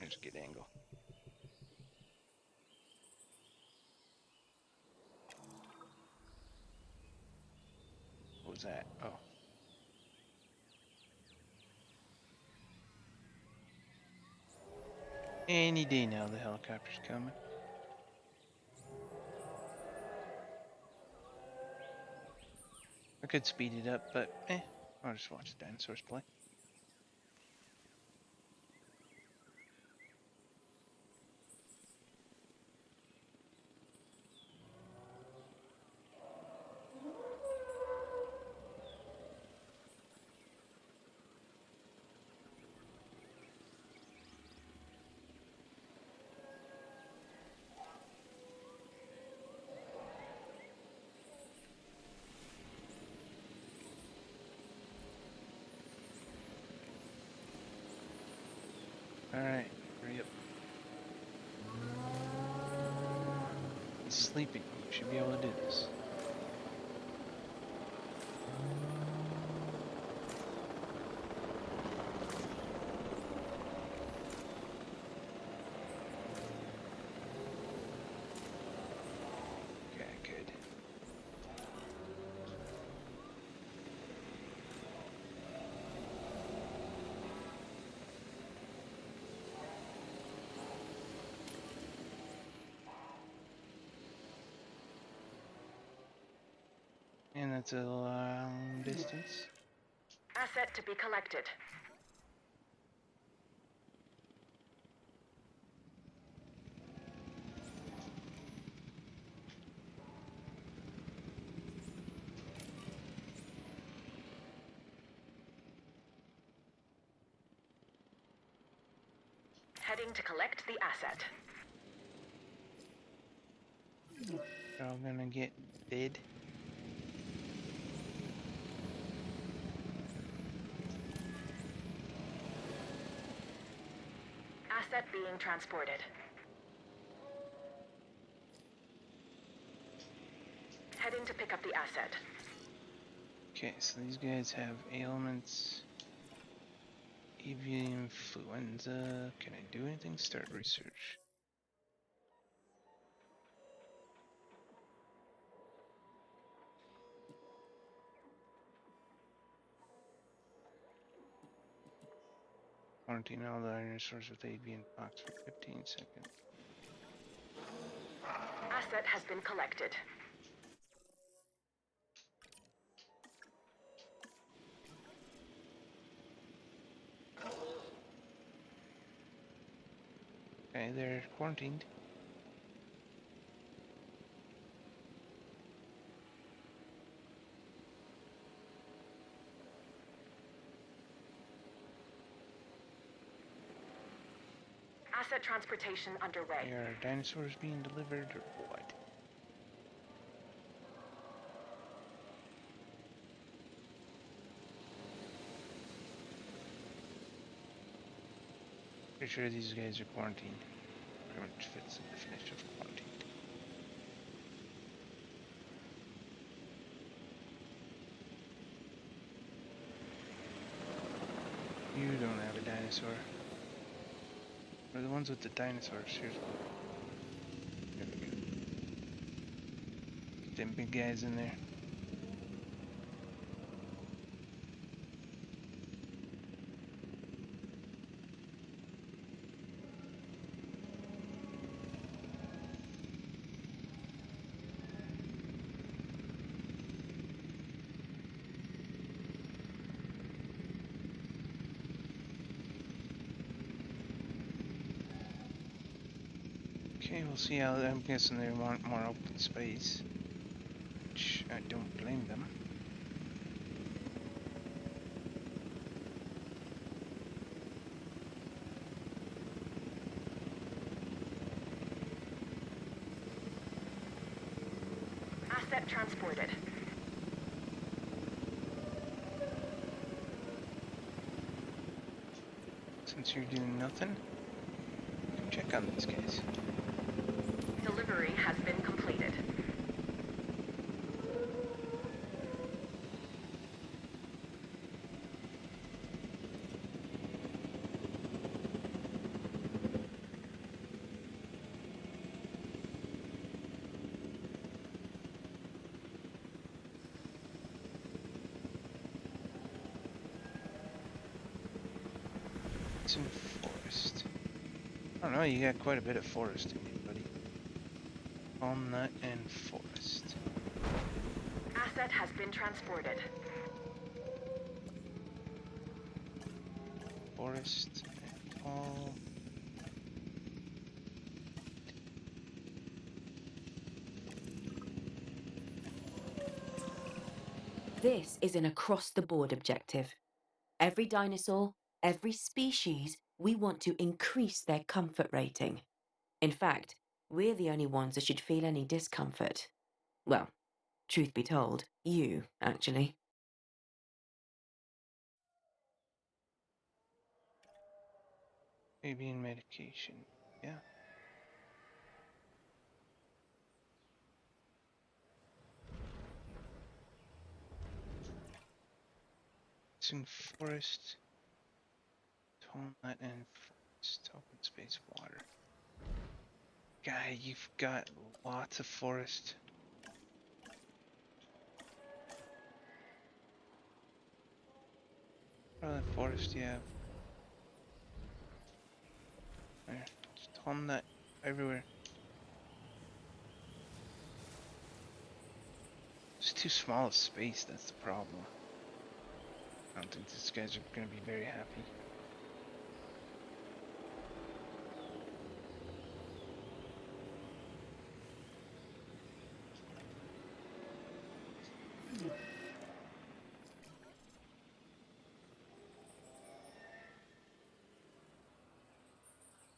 There's a good angle. What was that? Oh. Any day now, the helicopter's coming. I could speed it up, but I'll just watch the dinosaurs play. Alright, hurry up. He's sleeping. You should be able to do this. Okay, good. And that's a long distance. Asset to be collected. Heading to collect the asset. They're all gonna get dead. Asset being transported. Heading to pick up the asset. Okay, so these guys have ailments. Avian influenza. Can I do anything? Start research. Quarantine all the dinosaurs with avian pox for 15 seconds. Asset has been collected. Okay, they're quarantined. Asset transportation underway. Are dinosaurs being delivered or what? Pretty sure these guys are quarantined. Pretty much fits the definition of quarantined. You don't have a dinosaur. Or the ones with the dinosaurs. Here's one. There we go. Get them big guys in there. Okay, we'll see how. I'm guessing they want more open space, which I don't blame them. Asset transported. Since you're doing nothing, check on these guys. Delivery has been completed. It's in forest. I don't know, you got quite a bit of forest in you, buddy. Walnut and forest. Asset has been transported. Forest and all. This is an across-the-board objective. Every dinosaur, every species, we want to increase their comfort rating. In fact, we're the only ones that should feel any discomfort. Well, truth be told, you, actually. Maybe in medication. Yeah. It's in forest, tonelet, and forest, open space, water. Guy, you've got lots of forest. What other forest do you have? There. Just tonelet everywhere. It's too small a space, that's the problem. I don't think these guys are gonna be very happy.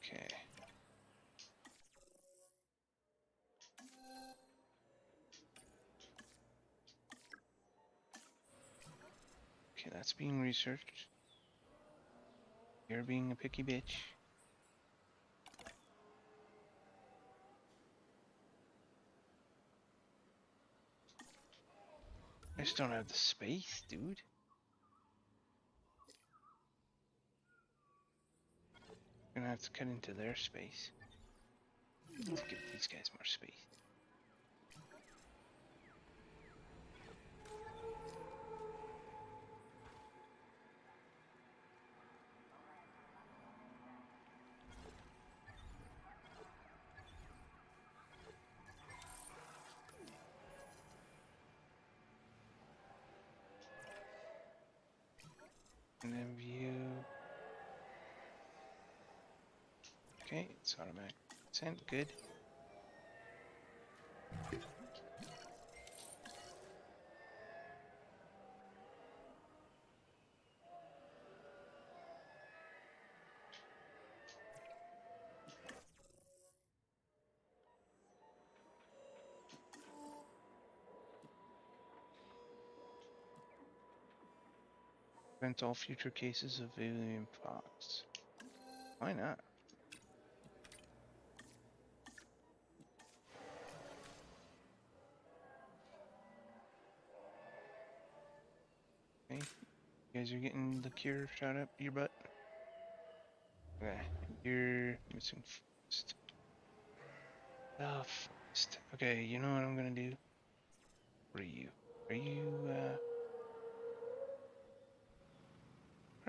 Okay. Okay, that's being researched. You're being a picky bitch. I just don't have the space, dude. Gonna have to cut into their space to give these guys more space. And then view. Okay, it's automatic. Sent, good. Prevent all future cases of avian pox. Why not? Okay, you guys are getting the cure shot up your butt. Okay, you're missing first. Oh, first. Okay, you know what I'm gonna do? What are you? Are you, where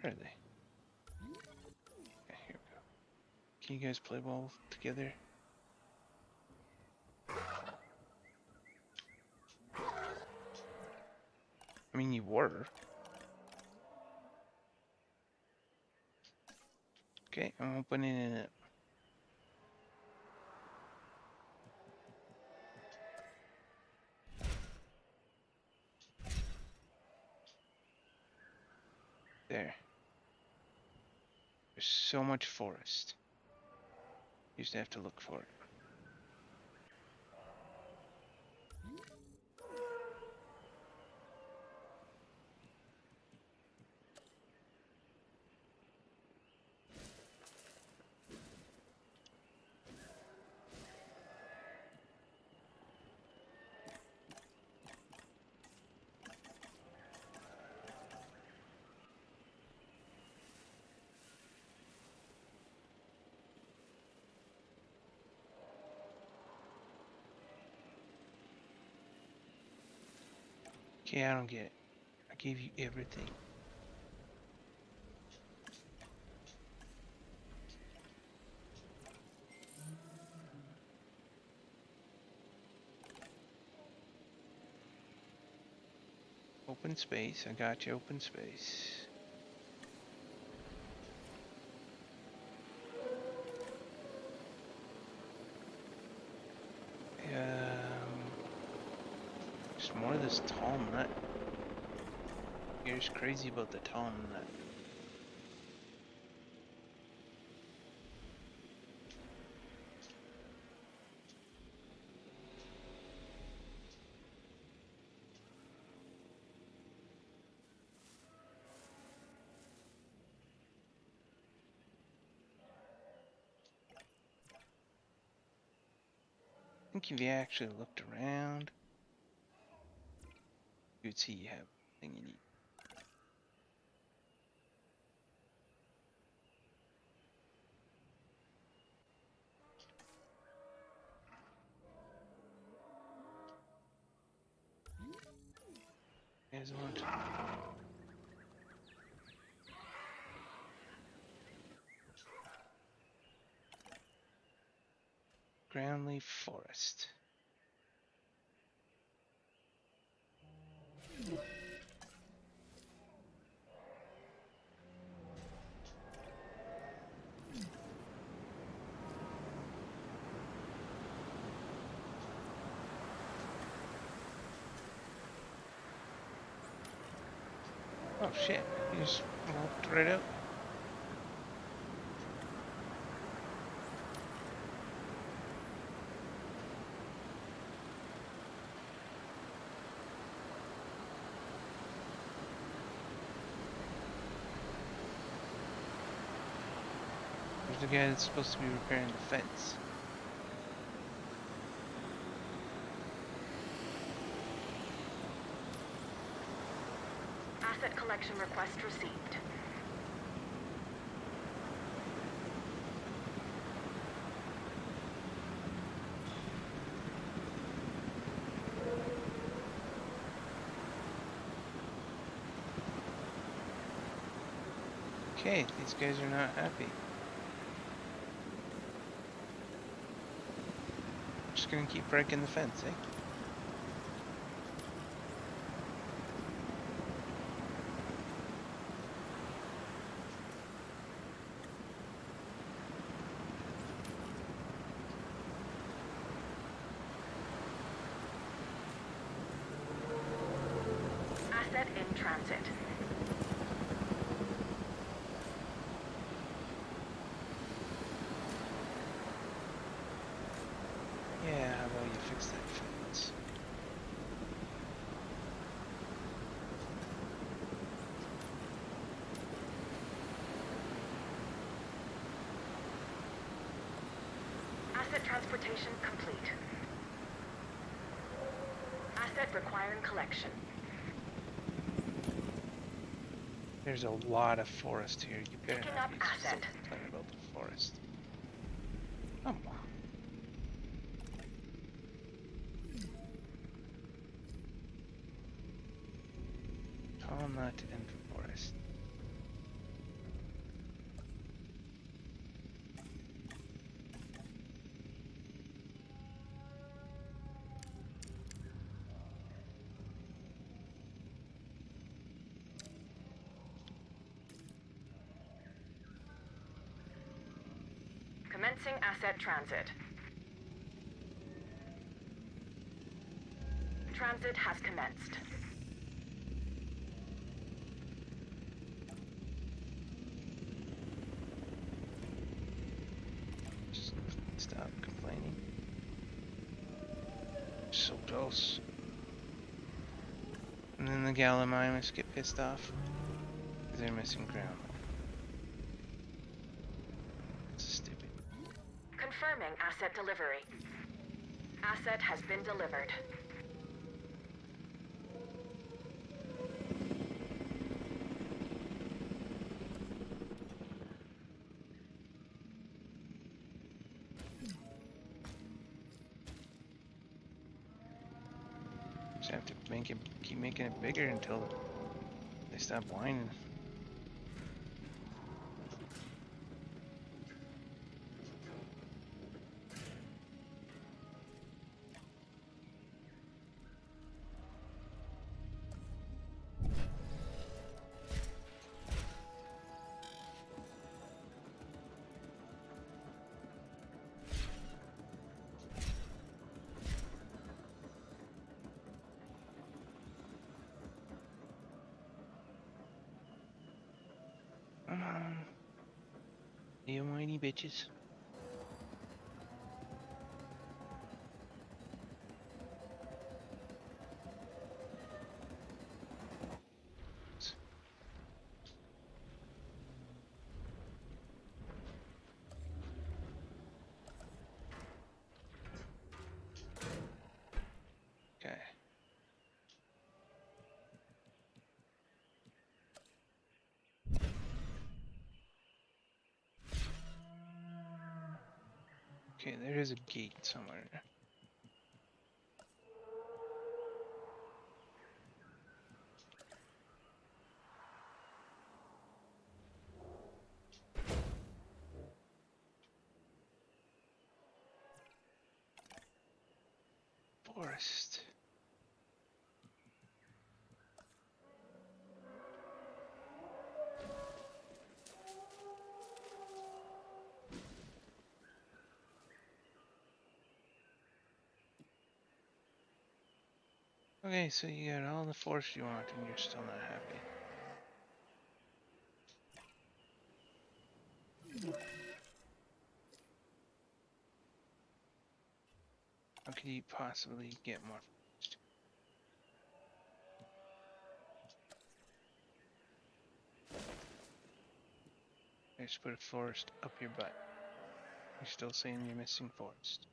are they? Okay, here we go. Can you guys play ball together? I mean, you were. Okay, I'm opening it up. There. There's so much forest. You just have to look for it. Okay, I don't get it. I gave you everything. Open space. I got you. Open space. There's more of this tall nut. Here's crazy about the tall nut. think if you actually looked around, you'd see you have everything you need. You guys want? Ground leaf forest. Oh shit, you just walked right out. There's the guy that's supposed to be repairing the fence. Asset collection request received. Okay, these guys are not happy. Just gonna keep breaking the fence, eh? Asset in transit. Yeah, how about you fix that fence? Asset transportation complete. Asset requiring collection. There's a lot of forest here. You better Picking not up be asset. so complaining about the forest. Come on. Tall nut and forest. Commencing asset transit. Transit has commenced. Just stop complaining. So close. And then the Gallimimus get pissed off because they're missing ground. It's stupid. Confirming asset delivery. Asset has been delivered. Just have to keep making it bigger until they stop whining. Come on. You whiny bitches. Okay, there is a gate somewhere. Forest. Okay, so you got all the force you want and you're still not happy. How could you possibly get more forest? I just put a forest up your butt. You're still saying you're missing forest.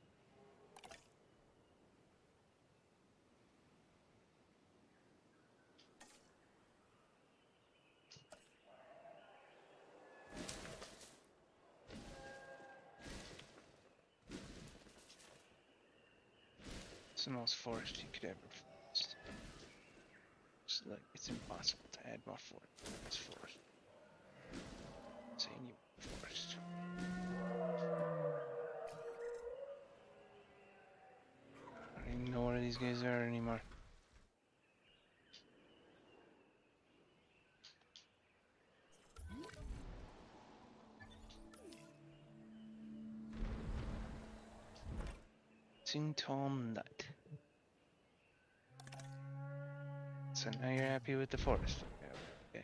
It's the most forest you could ever forest. It's like it's impossible to add more forest. It's forest. Saying you want forest. I don't even know where these guys are anymore. Tom Nut. So now you're happy with the forest. Okay.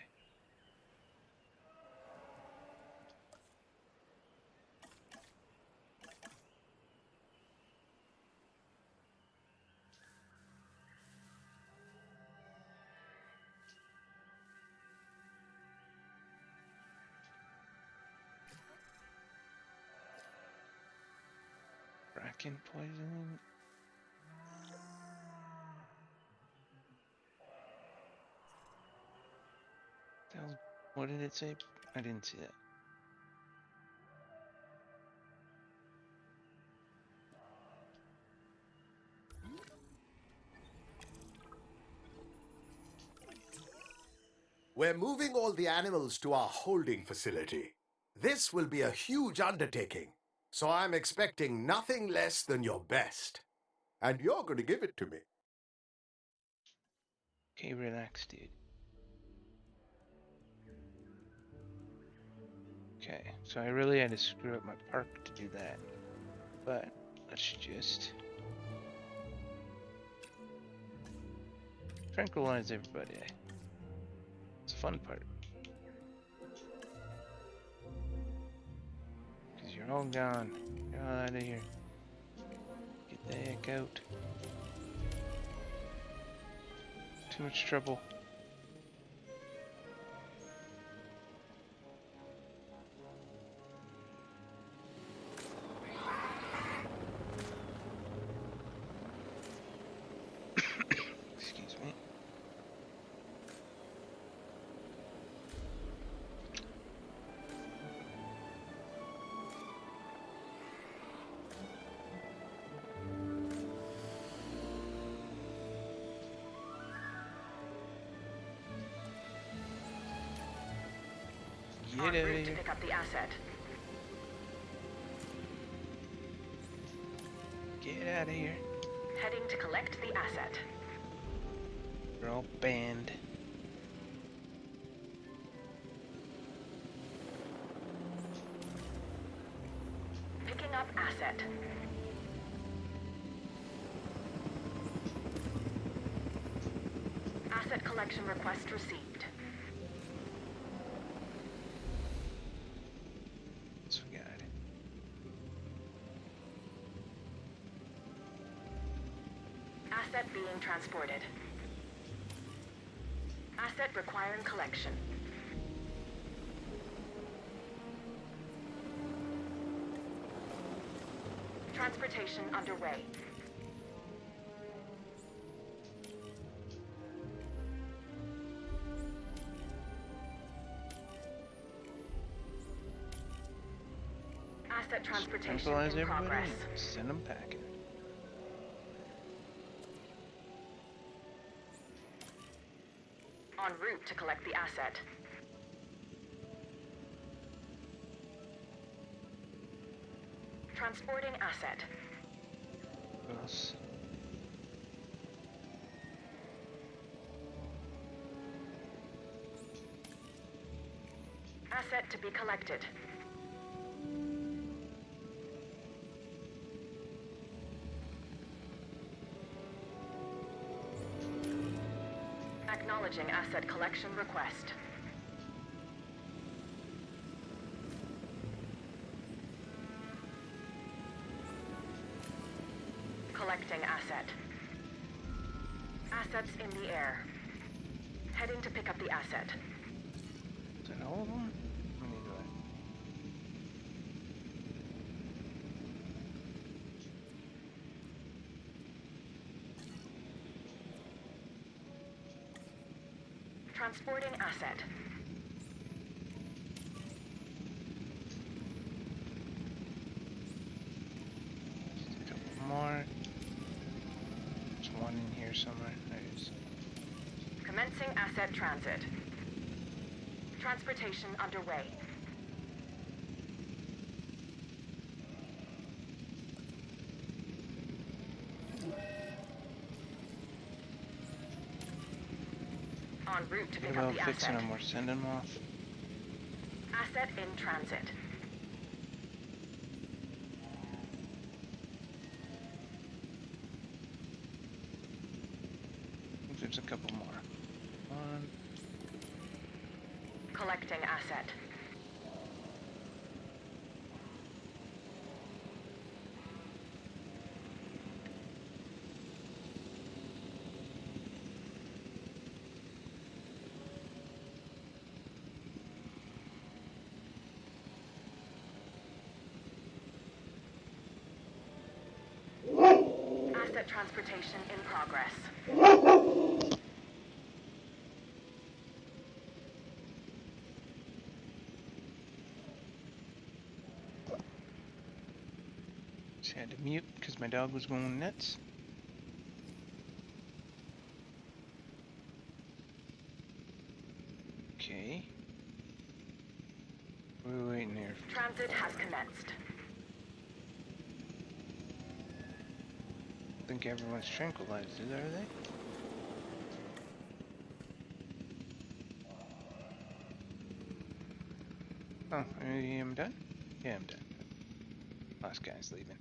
Bracken poisoning. What did it say? I didn't see that. We're moving all the animals to our holding facility. This will be a huge undertaking, so I'm expecting nothing less than your best. And you're going to give it to me. Okay, relax, dude. Okay, so I really had to screw up my park to do that. But let's just tranquilize everybody. It's a fun part. Because you're all gone. You're all out of here. Get the heck out. Too much trouble. Excuse me. Get En out of route to here. pick up the asset. Get out of here. Heading to collect the asset. You're all banned. Picking up asset. Asset collection request received. So we got it. Asset being transported. Asset requiring collection. Transportation underway. Asset transportation Tranquilize in everybody progress. and send them packing. En route to collect the asset. Transporting asset. What else? Asset to be collected. Acknowledging asset collection request. Collecting asset. Assets in the air. Heading to pick up the asset. Is that all of them? Let me do it. Transporting asset. Just a couple more. There's one in here somewhere. There it is. Commencing asset transit. Transportation underway. En route to What pick up about the fixing asset. them or sending them off? Asset in transit. I think there's a couple more. One. Collecting asset. Asset transportation in progress. Just had to mute because my dog was going nuts. Okay. What are we waiting here for? Transit has commenced. I think everyone's tranquilized, are they? Oh, I'm done? Yeah, I'm done. Last guy's leaving.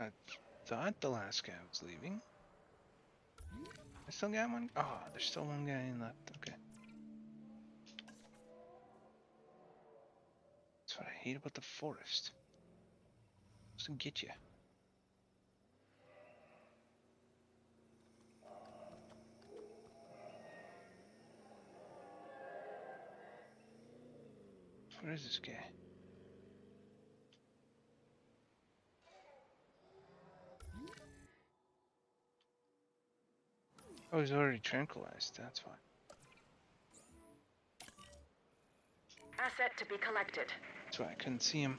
I thought the last guy was leaving. I still got one? Oh, there's still one guy in left. Okay. That's what I hate about the forest. It's to get you. Where is this guy? Oh, he's already tranquilized. That's fine. Asset to be collected. That's why I couldn't see him.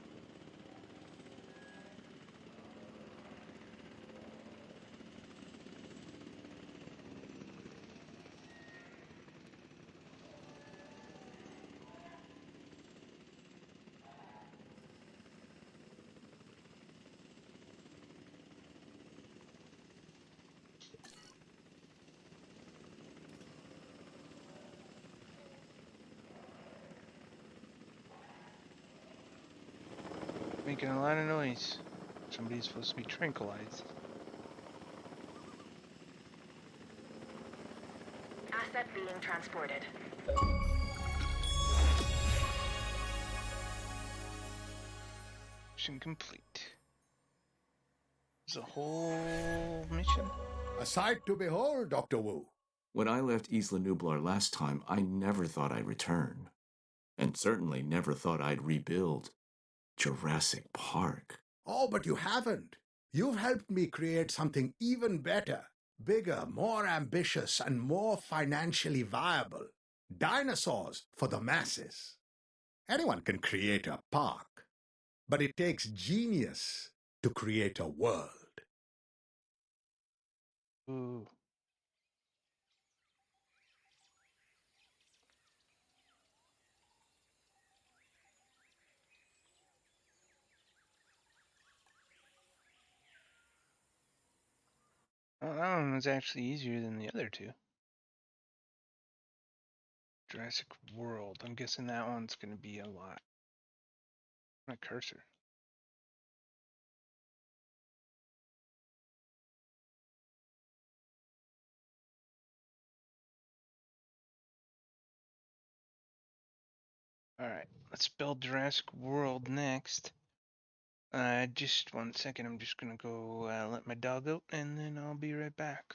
Making a lot of noise. Somebody's supposed to be tranquilized. Asset being transported. Mission complete. It's a whole mission. A sight to behold, Dr. Wu. When I left Isla Nublar last time, I never thought I'd return. And certainly never thought I'd rebuild Jurassic Park. Oh, but you haven't. You've helped me create something even better, bigger, more ambitious, and more financially viable. Dinosaurs for the masses. Anyone can create a park, but it takes genius to create a world. Ooh. Well, that one was actually easier than the other two. Jurassic World. I'm guessing that one's going to be a lot. My cursor. Alright, let's build Jurassic World next. Just 1 second. I'm just going to go let my dog out and then I'll be right back.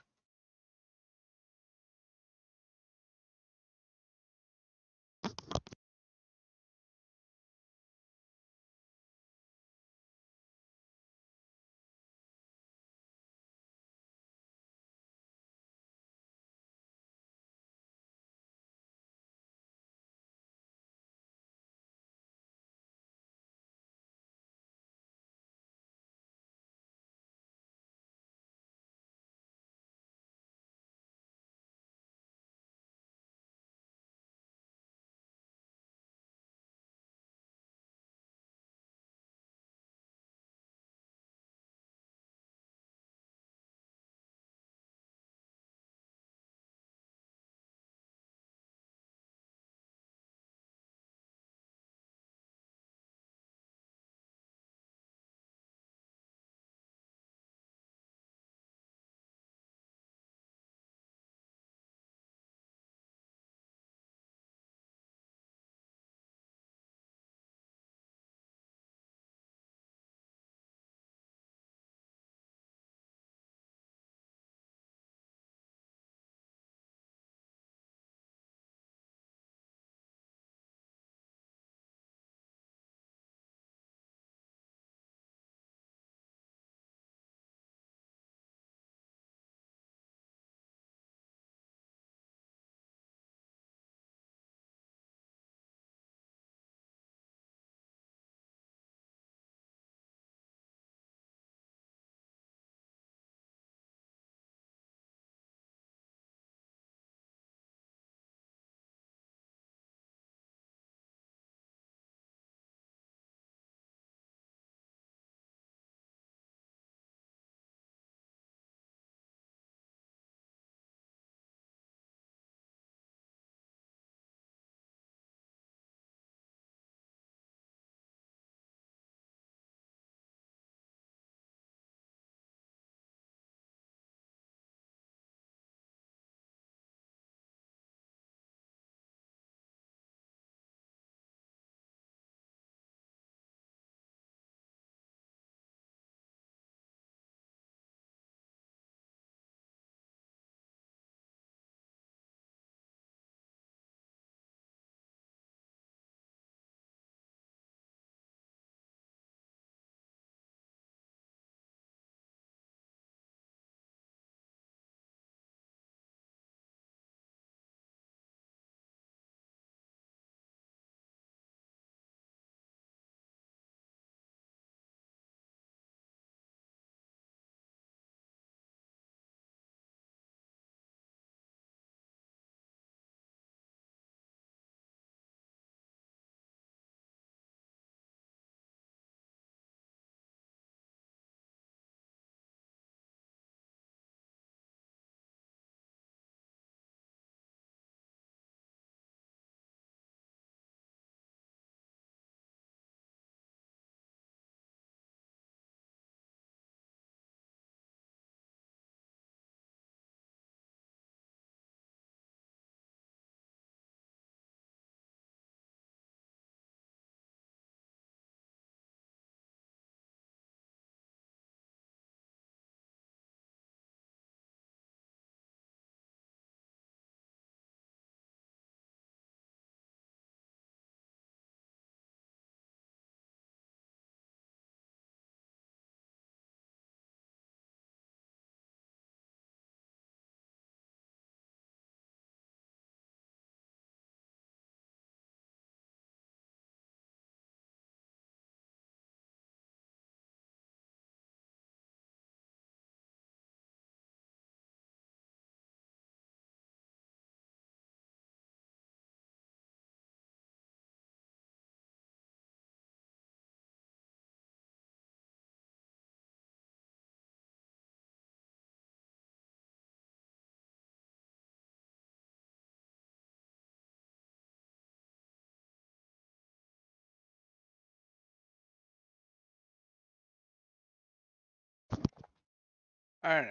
Alright.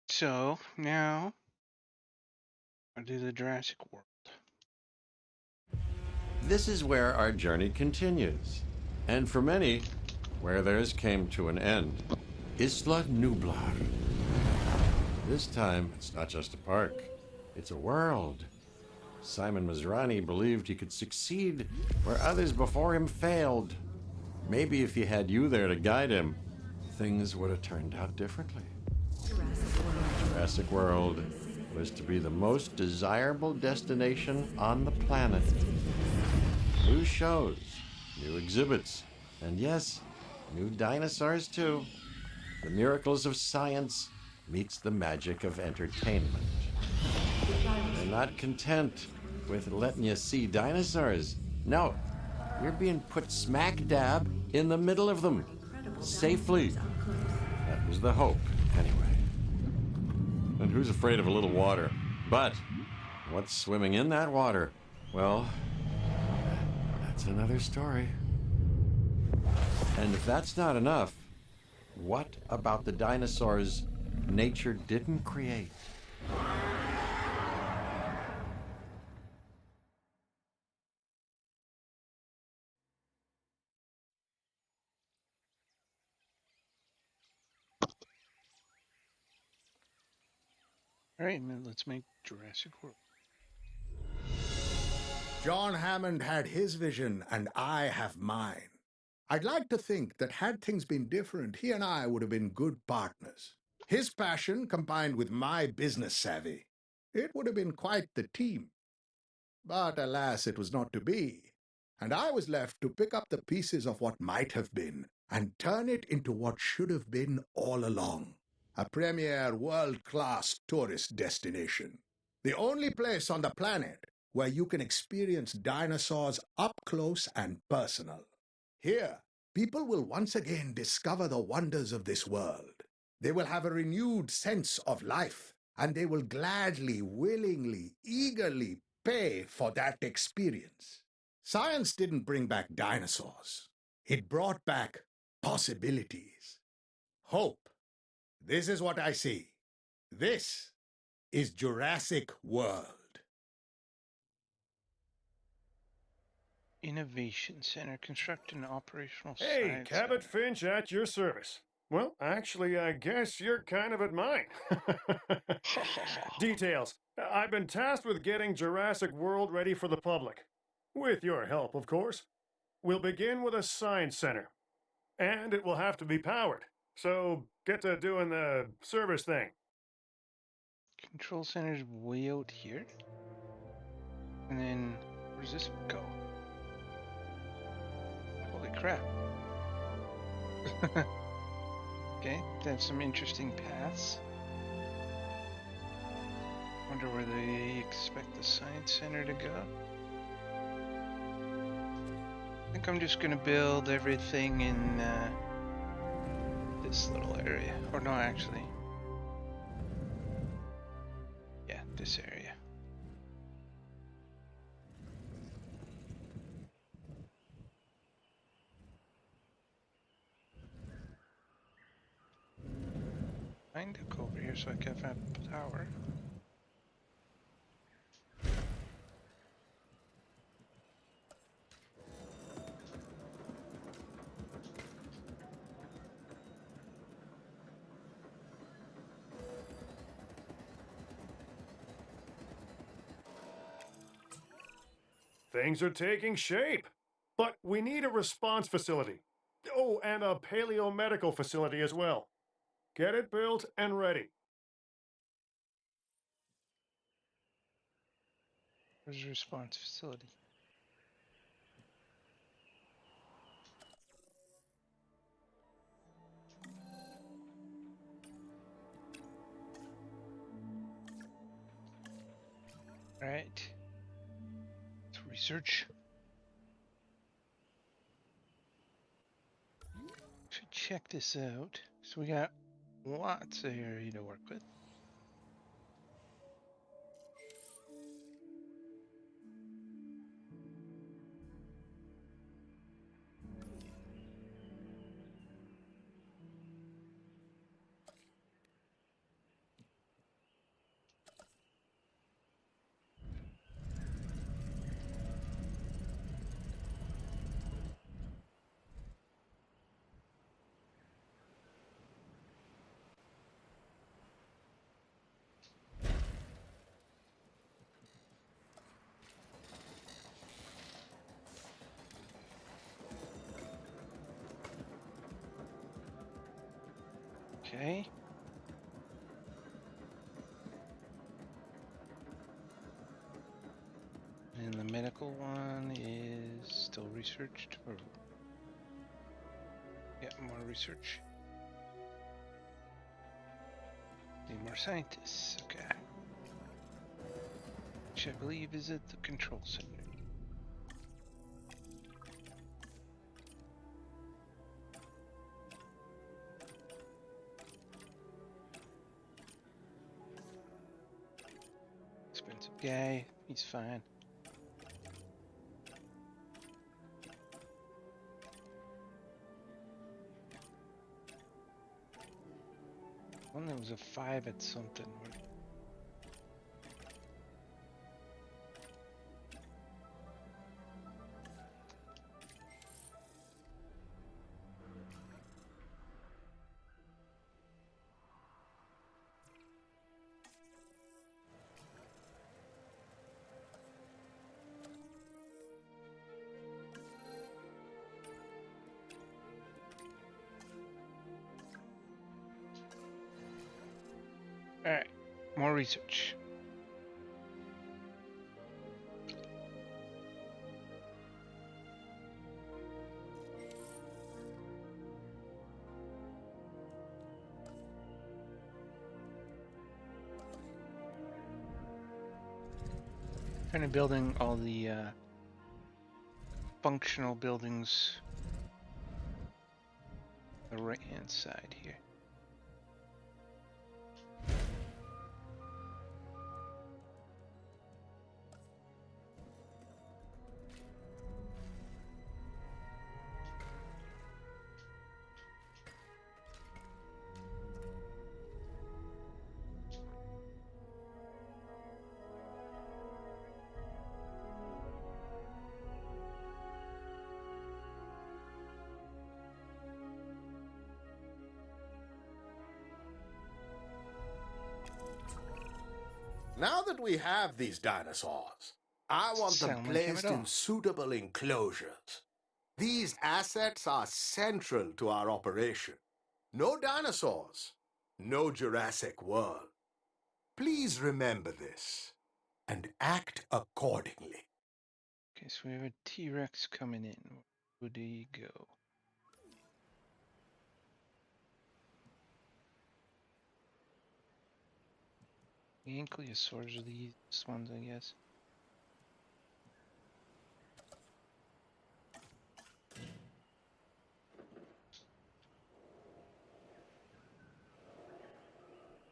So now I'll do the Jurassic World. This is where our journey continues. And for many, where theirs came to an end. Isla Nublar. This time, it's not just a park, it's a world. Simon Masrani believed he could succeed where others before him failed. Maybe if he had you there to guide him, things would have turned out differently. Jurassic World was to be the most desirable destination on the planet. New shows, new exhibits, and yes, new dinosaurs too. The miracles of science meets the magic of entertainment. They're not content with letting you see dinosaurs. No, you're being put smack dab in the middle of them. Safely. That was the hope, anyway. And who's afraid of a little water? But what's swimming in that water? Well, that's another story. And if that's not enough, what about the dinosaurs nature didn't create? Alright, man, let's make Jurassic World. John Hammond had his vision, and I have mine. I'd like to think that had things been different, he and I would have been good partners. His passion combined with my business savvy, it would have been quite the team. But alas, it was not to be. And I was left to pick up the pieces of what might have been and turn it into what should have been all along. A premier world-class tourist destination. The only place on the planet where you can experience dinosaurs up close and personal. Here, people will once again discover the wonders of this world. They will have a renewed sense of life, and they will gladly, willingly, eagerly pay for that experience. Science didn't bring back dinosaurs. It brought back possibilities. Hope. This is what I see. This is Jurassic World. Innovation Center. Construct an operational Hey, science Cabot center. Finch at your service. Well, actually, I guess you're kind of at mine. Details. I've been tasked with getting Jurassic World ready for the public. With your help, of course. We'll begin with a science center. And it will have to be powered. So get to doing the service thing. Control center's way out here. And then, where does this go? Holy crap. Okay, they have some interesting paths. Wonder where they expect the science center to go. I think I'm just gonna build everything in this little area. Or no, actually. Yeah, this area. Find it over here so I can have power. Things are taking shape. But we need a response facility. Oh, and a paleomedical facility as well. Get it built and ready. Where's the response facility? Alright. Let's research. Should check this out. So we got lots of area to work with. Okay. And the medical one is still researched, or yeah, more research. Need more scientists. Okay. Which I believe is at the control center. Expensive guy. He's fine. One that was a 5 at something. Alright, more research. Kind of building all the functional buildings the right hand side here. Now that we have these dinosaurs, I want them Sound like him at placed in all. suitable enclosures. These assets are central to our operation. No dinosaurs, no Jurassic World. Please remember this and act accordingly. Okay, so we have a T-Rex coming in. Where do you go? The ankylosaurs are these ones, I guess.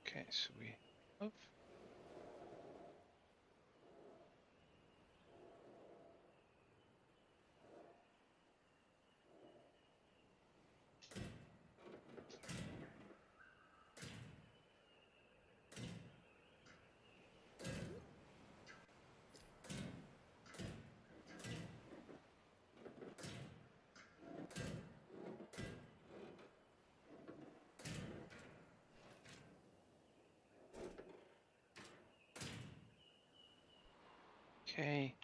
Okay, so we have okay.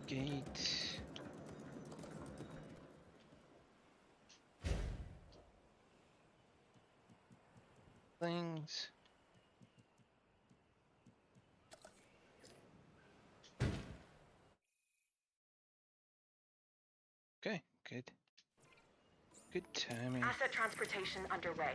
Gate. Things. Okay, good. Good timing. Asset transportation underway.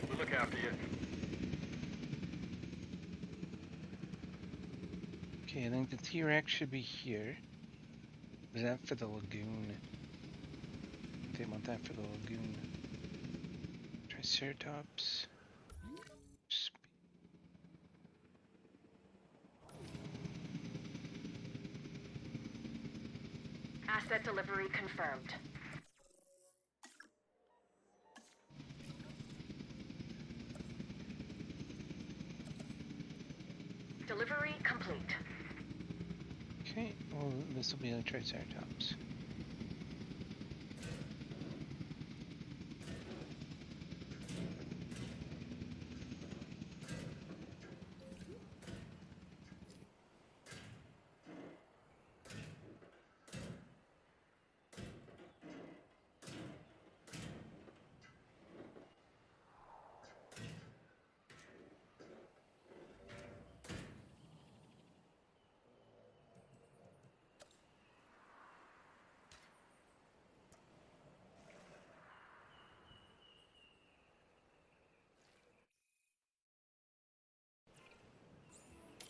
We'll look after you. Okay, I think the T-Rex should be here. Is that for the lagoon? They want that for the lagoon. Triceratops. Asset delivery confirmed. Delivery complete. Okay, well, this will be a Triceratops.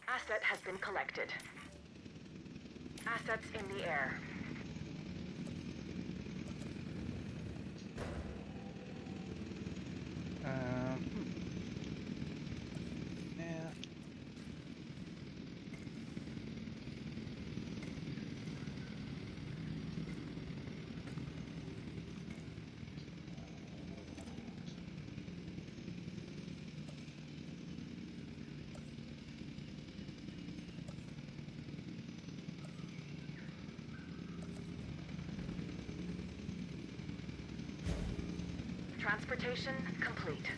Asset has been collected. Assets in the air. Yeah. Transportation complete.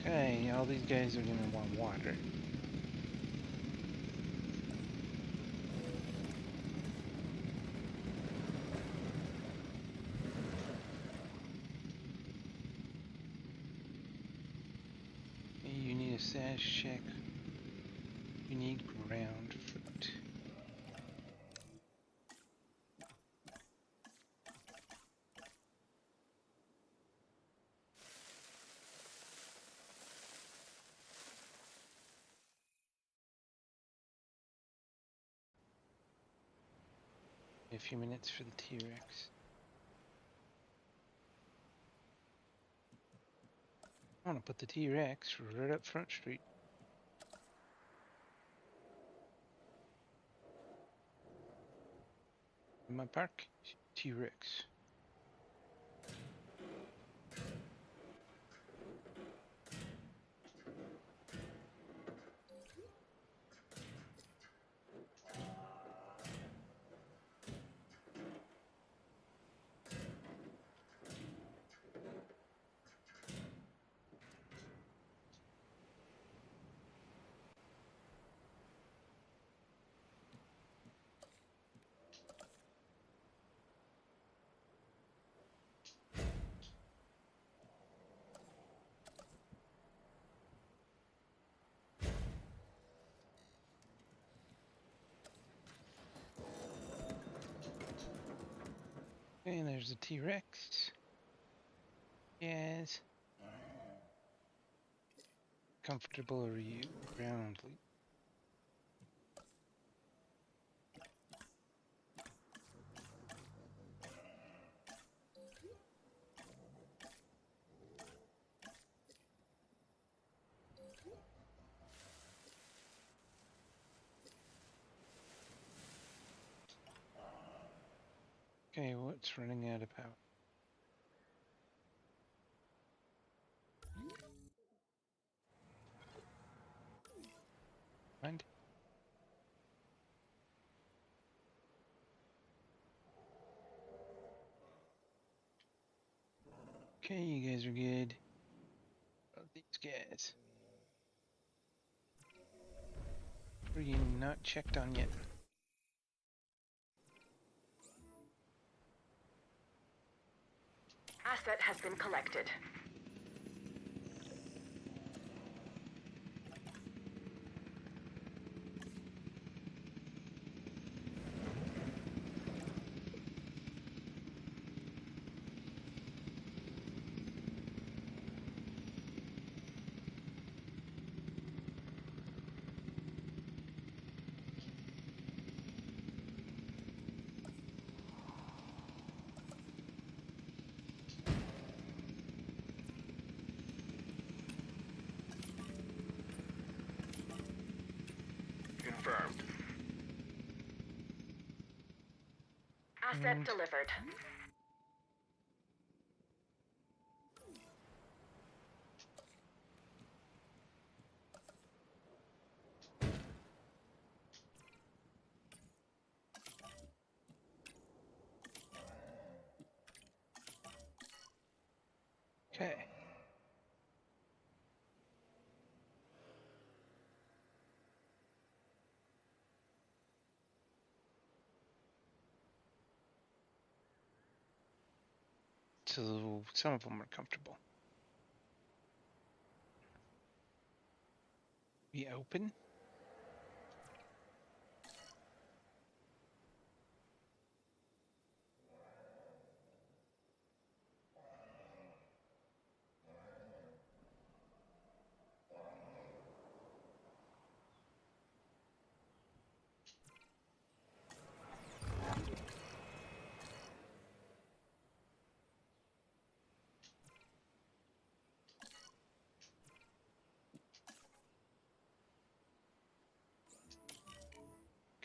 Okay, all these guys are gonna want water. You need a sash check. You need ground fruit. A few minutes for the T-Rex. I want to put the T-Rex right up Front Street. In my park, T-Rex. Okay, there's the T-Rex. Yes. Comfortable or you roundly. Okay, what's running out of power? Mind? Okay, you guys are good. What about these guys? Are you not checked on yet? Asset has been collected. confirmed. Asset delivered. Okay. So some of them are comfortable. We open?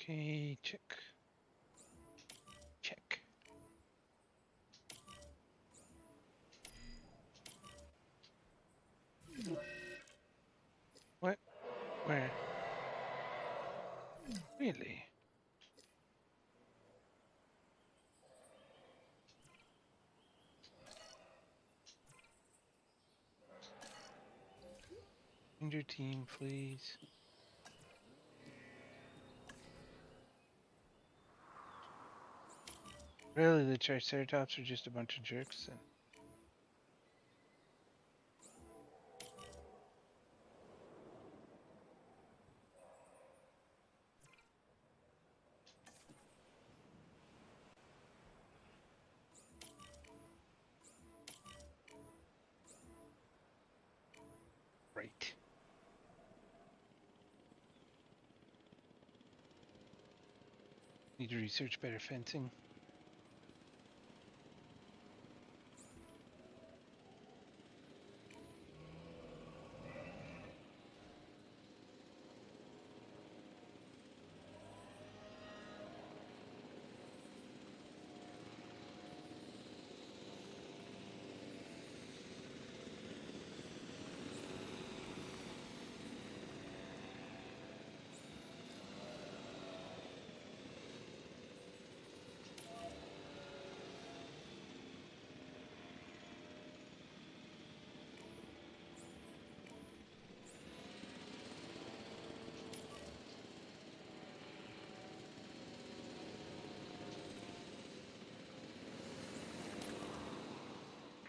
Okay, check. Check. What? Where? Really? Change your team, please. Really, the Triceratops are just a bunch of jerks then? Right. Need to research better fencing.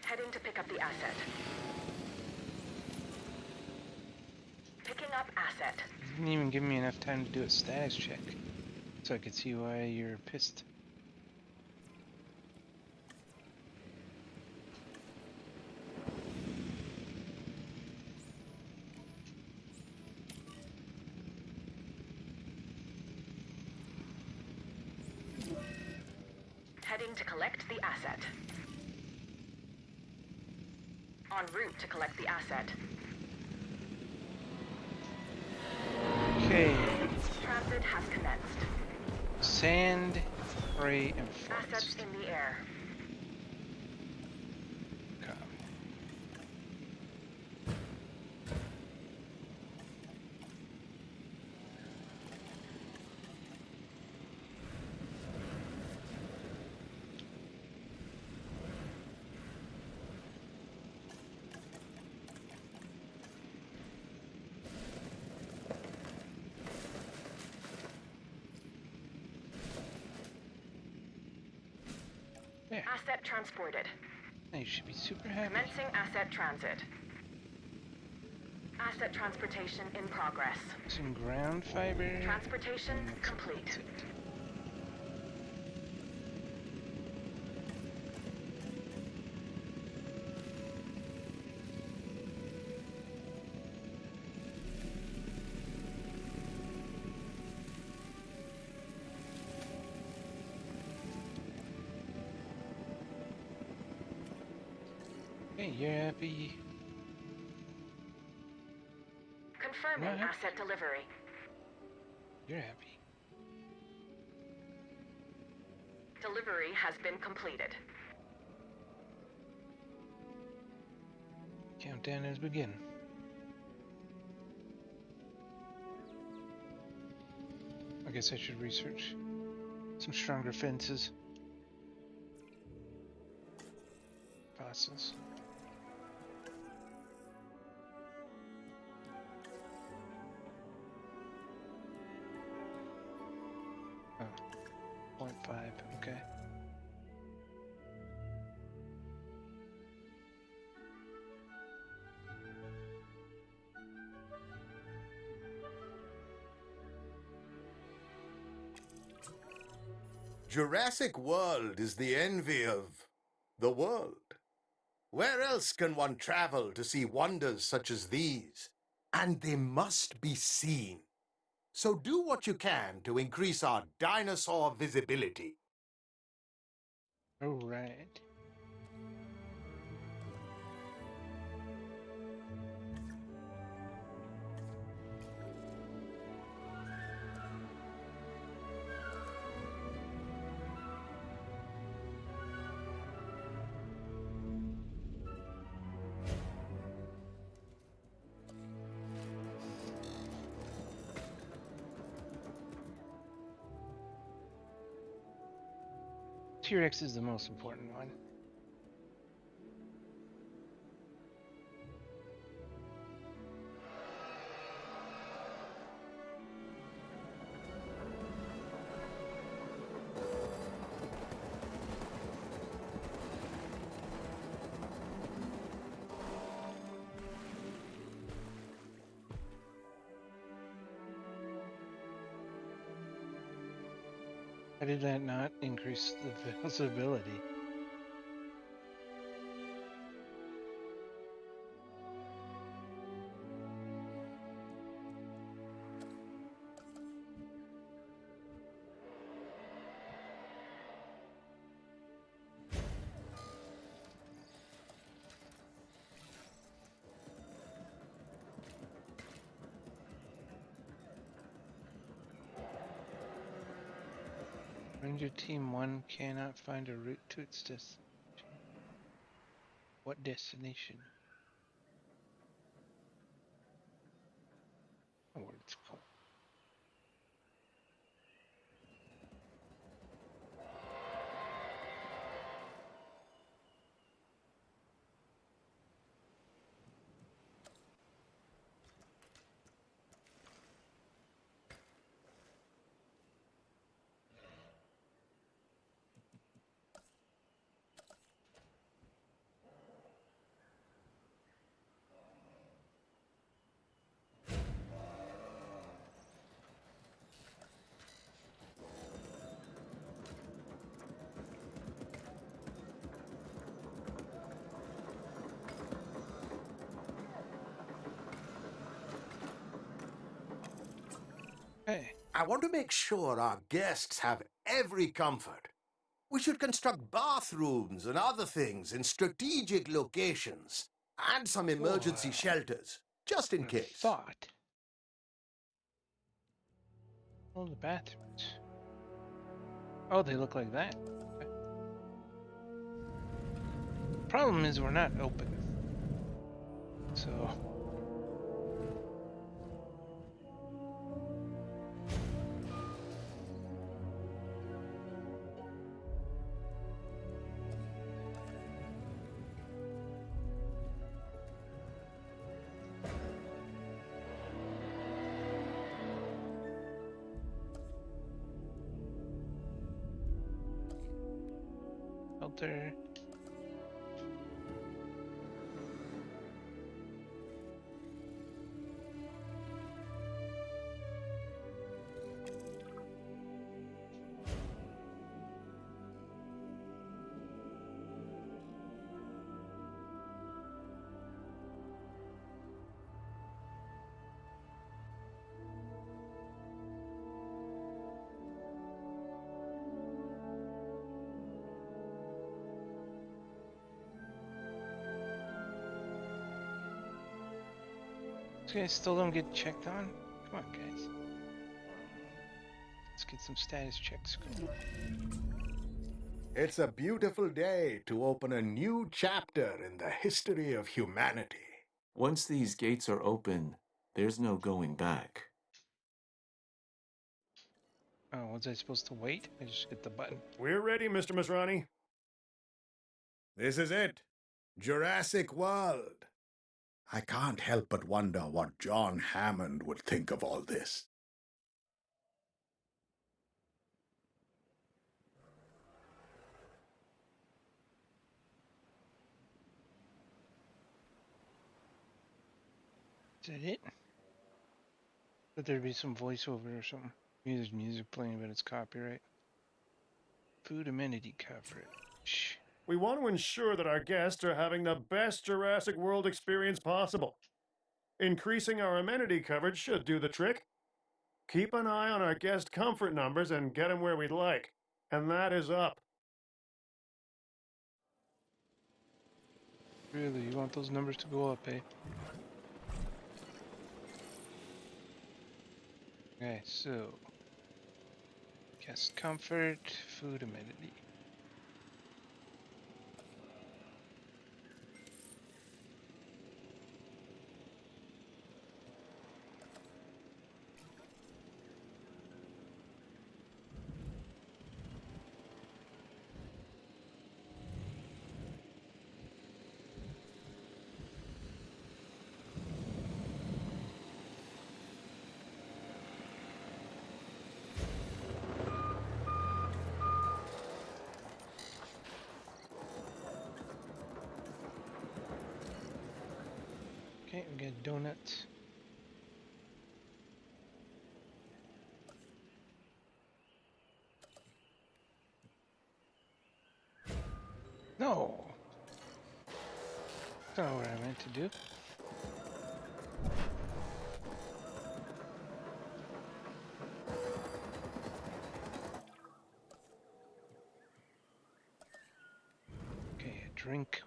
Heading to pick up the asset. Picking up asset. You didn't even give me enough time to do a status check, so I could see why you're pissed. Heading to collect the asset. En route to collect the asset. Okay. Transit has commenced. Sand, prey, and Assets forest. in the air. Come. There. Asset transported. Now you should be super happy. Commencing asset transit. Asset transportation in progress. Some ground fiber. Transportation and that's complete. it. Okay, you're happy. Confirming What? asset delivery. You're happy. Delivery has been completed. Countdown has begun. I guess I should research some stronger fences. Fossils. Oh, 0.5, okay. Jurassic World is the envy of the world. Where else can one travel to see wonders such as these? And they must be seen. So do what you can to increase our dinosaur visibility. All right. T-Rex is the most important one. How did that not increase the visibility? Ranger Team 1 cannot find a route to its destination. What destination? Oh, what it's called. Hey, I want to make sure our guests have every comfort. We should construct bathrooms and other things in strategic locations and some emergency Whoa. shelters, just in case. Thought. Oh, the bathrooms. Oh, they look like that. Okay. Problem is we're not open. So filter. These guys still don't get checked on? Come on, guys. get some status checks going. It's a beautiful day to open a new chapter in the history of humanity. Once these gates are open, there's no going back. Oh, was I supposed to wait? I just hit the button. We're ready, Mr. Masrani. This is it. Jurassic World. I can't help but wonder what John Hammond would think of all this. Is that it? But there'd be some voiceover or something. Maybe there's music playing, but it's copyright. Food amenity coverage. We want to ensure that our guests are having the best Jurassic World experience possible. Increasing our amenity coverage should do the trick. Keep an eye on our guest comfort numbers and get them where we'd like. And that is up. Really, you want those numbers to go up, eh? Okay, so guest comfort, food amenity. Okay, we got donuts. No! That's not what I meant to do. Okay, a drink.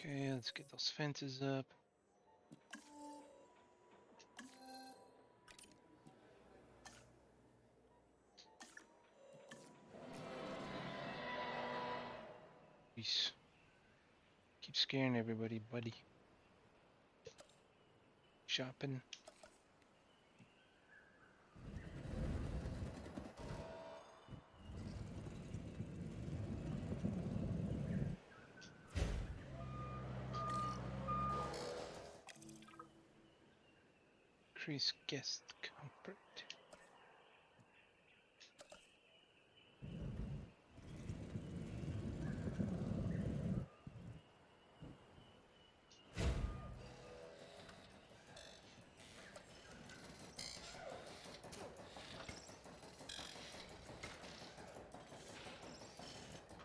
Okay, let's get those fences up. Peace. Keep scaring everybody, buddy. Shopping. Increase guest comfort.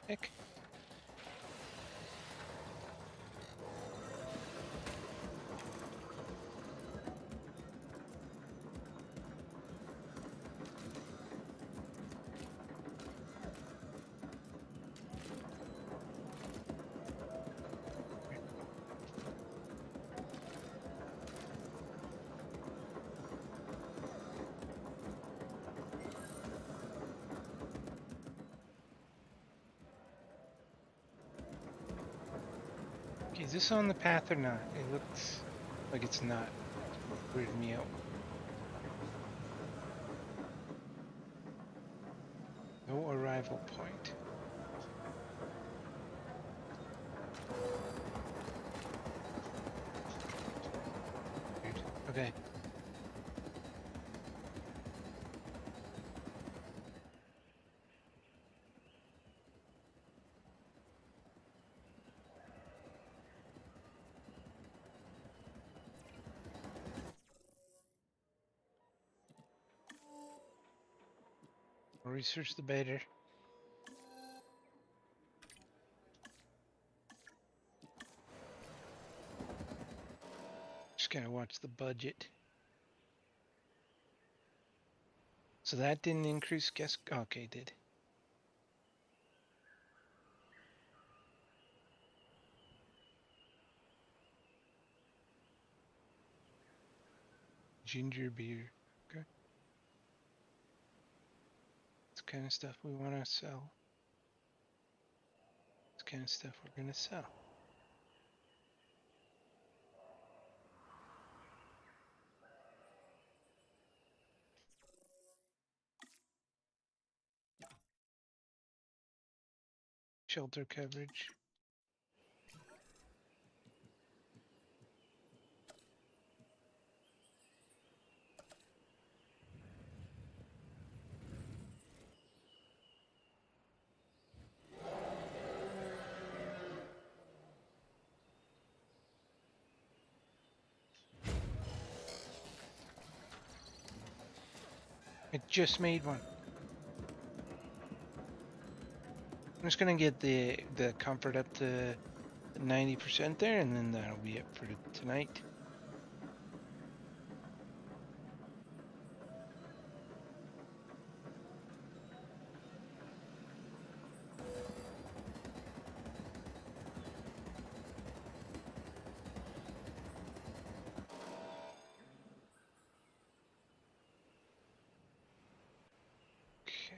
Heck. Okay, is this on the path or not? It looks like it's not. It's weirded me out. No arrival point. Weird. Okay. More research, the better. Just gotta watch the budget. So that didn't increase guess. Okay, it did. Ginger beer. Okay. It's the kind of stuff we want to sell. It's the kind of stuff we're gonna sell. Shelter coverage. I just made one. I'm just gonna get the comfort up to 90% there, and then that'll be it for tonight.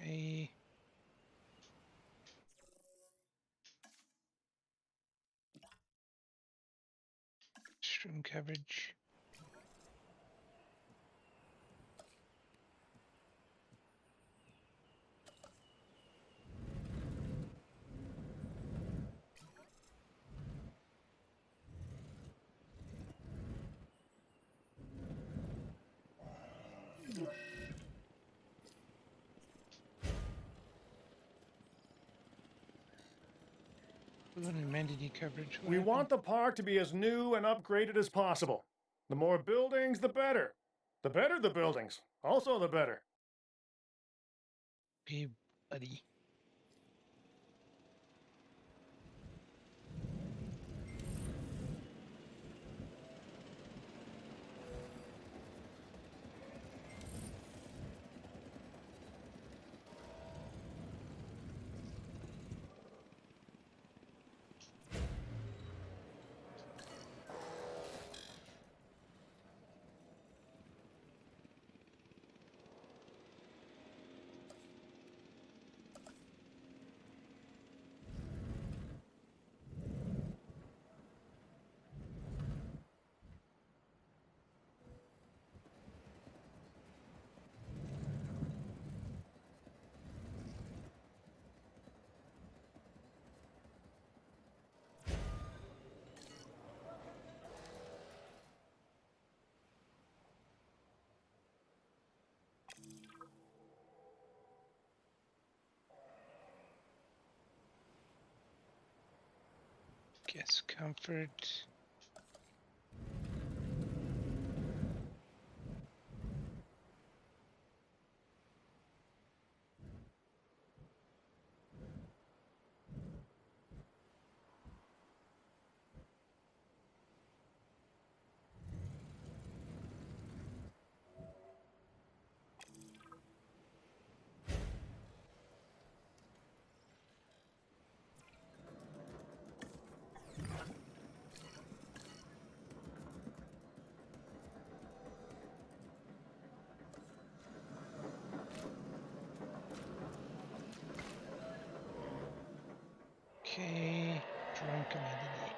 Okay. Stream coverage. Balloon and amenity coverage. We want the park to be as new and upgraded as possible. The more buildings, the better. The better the buildings, also the better. Okay, buddy. Guest comfort. Okay, drone commodity.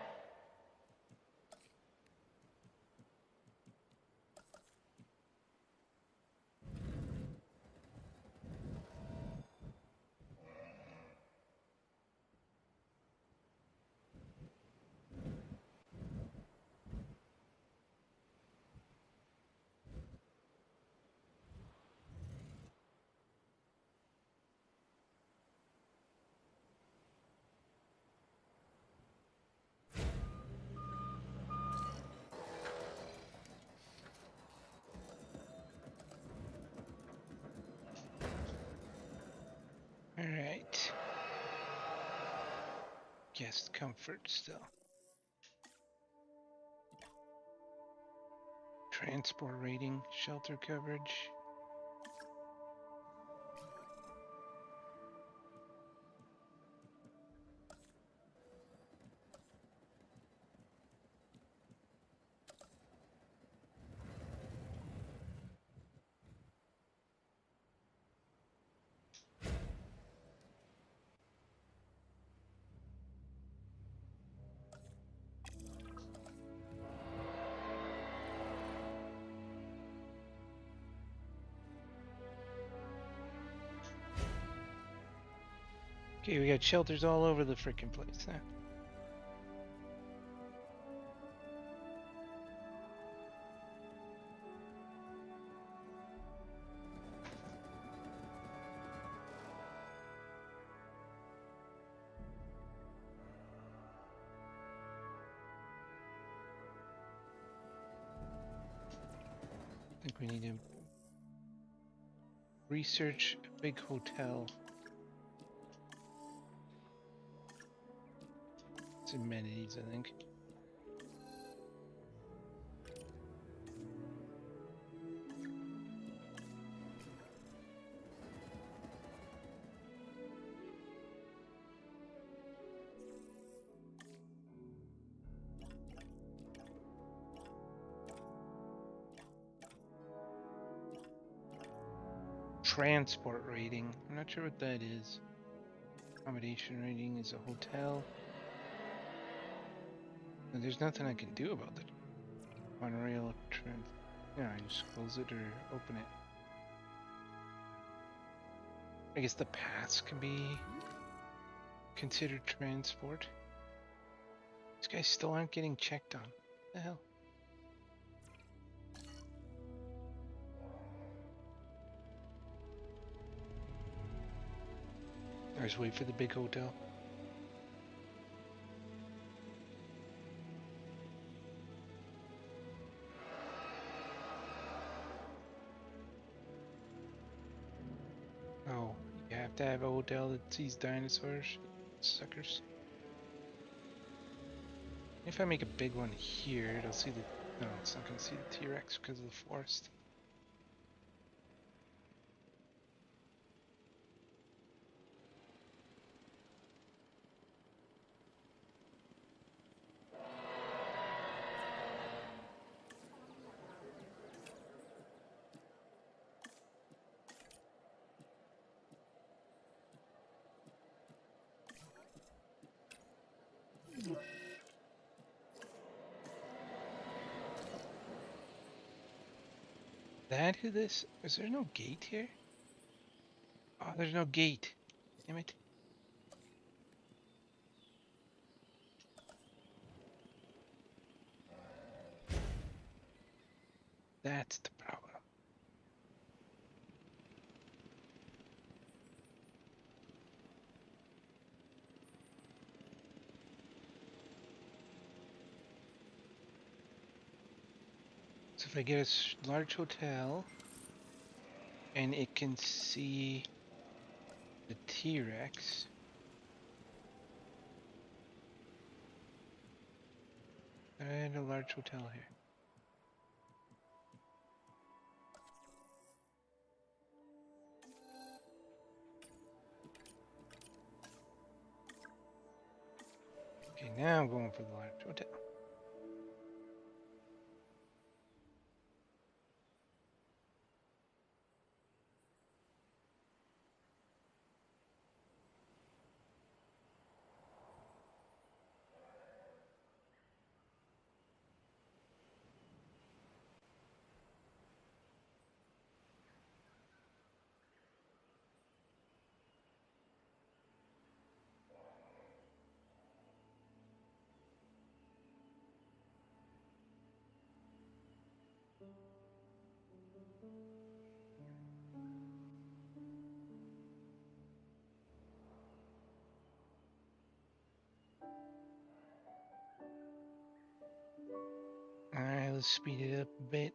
Guest comfort still. Transport rating, shelter coverage. Okay, we got shelters all over the freaking place now. I think we need to research a big hotel. It's amenities, I think. Transport rating. I'm not sure what that is. Accommodation rating is a hotel. And there's nothing I can do about it. Monorail trans. Yeah, I just close it or open it. I guess the paths can be considered transport. These guys still aren't getting checked on. What the hell? I just wait for the big hotel. Oh, you have to have a hotel that sees dinosaurs, suckers. If I make a big one here, it'll see the. No, it's not gonna see the T-Rex because of the forest. That who this? Is there no gate here? Oh, there's no gate. Damn it. That's the problem. So if I get a large hotel and it can see the T-Rex. And a large hotel here. Okay, now I'm going for the large hotel. Alright, let's speed it up a bit.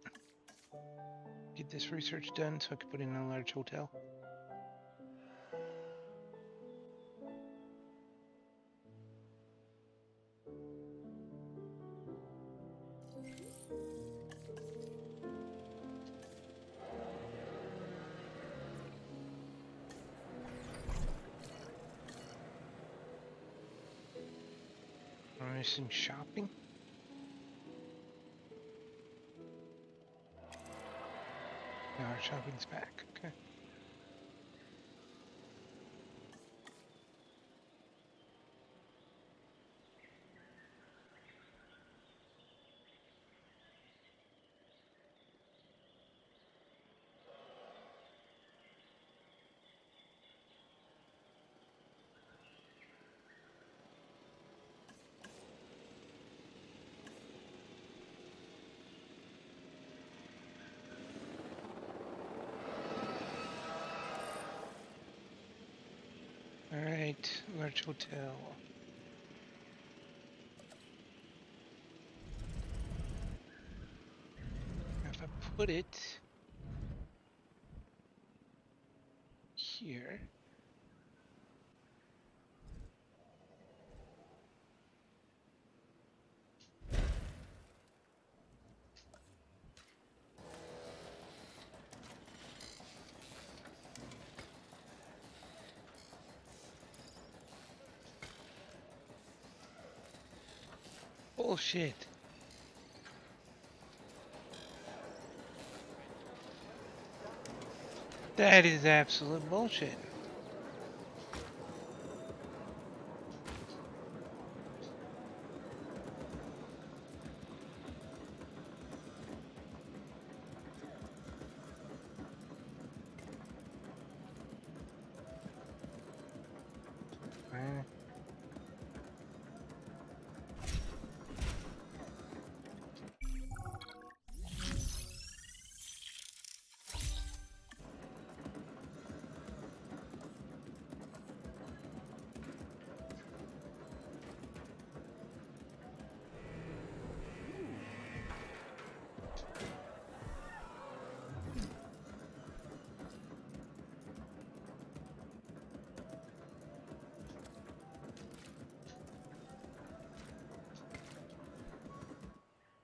Get this research done so I can put in a large hotel. Some shopping. Now our shopping's back. Okay. All right, large hotel. Now if I put it here. Bullshit. That is absolute bullshit. Fine.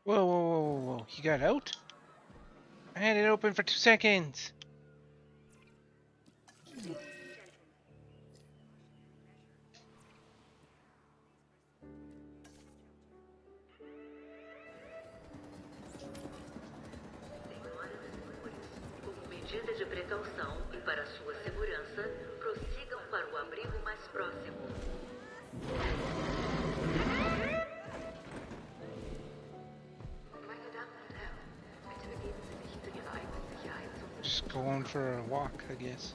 Whoa, whoa, whoa, whoa, whoa. He got out? I had it open for 2 seconds. Como medida de precaução e para sua segurança, prossigam para o abrigo mais próximo. Meine Damen und Herren, bitte begeben Sie sich zu Ihrer eigenen Sicherheit zum Just going for a walk, I guess.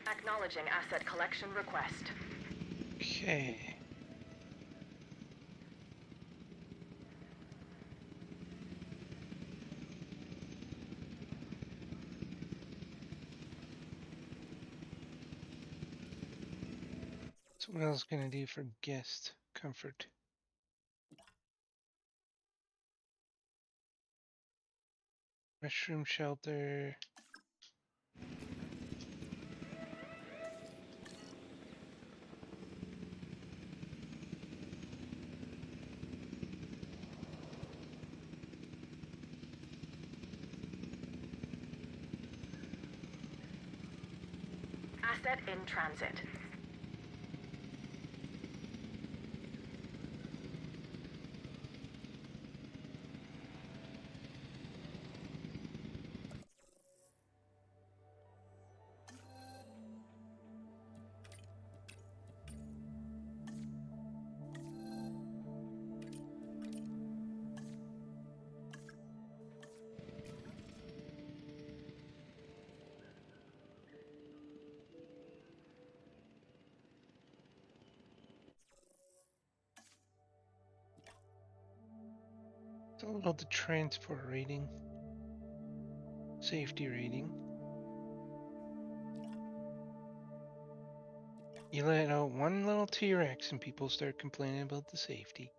Acknowledging asset collection request. Okay. So what else can I do for guest comfort? Restroom shelter. Asset in transit. It's all about the transport rating. Safety rating. You let out one little T-Rex and people start complaining about the safety.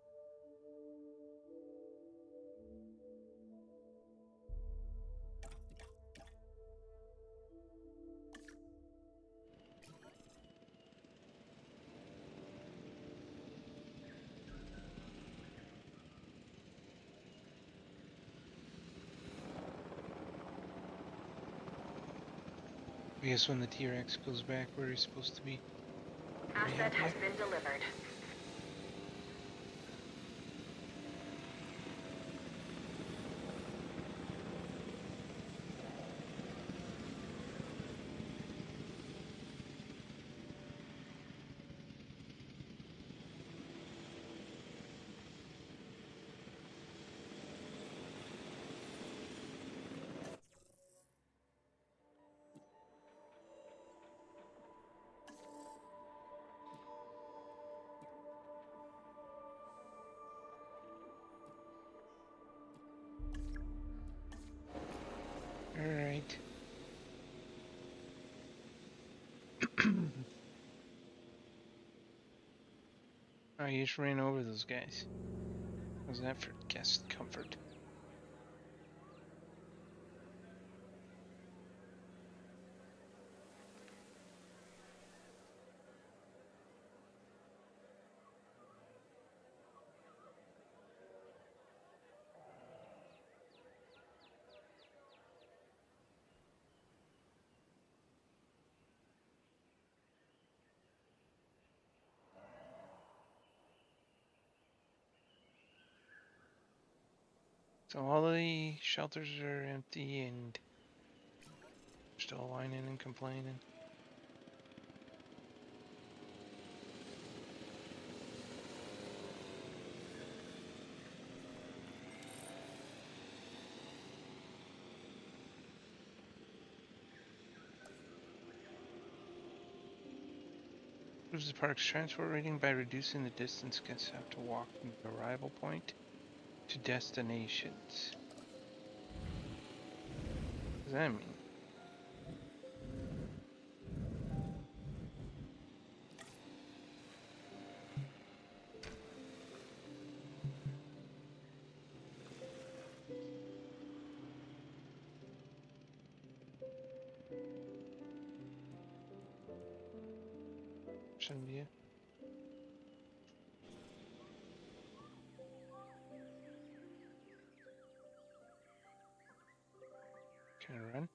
I guess when the T-Rex goes back where he's supposed to be. Pretty Asset happy. has been delivered. All right. Oh, you just ran over those guys. How's that for guest comfort? So all the shelters are empty and still whining and complaining. Improves the park's transport rating by reducing the distance guests have to walk from the arrival point to destinations. What does that mean? Shouldn't be it. Can I run?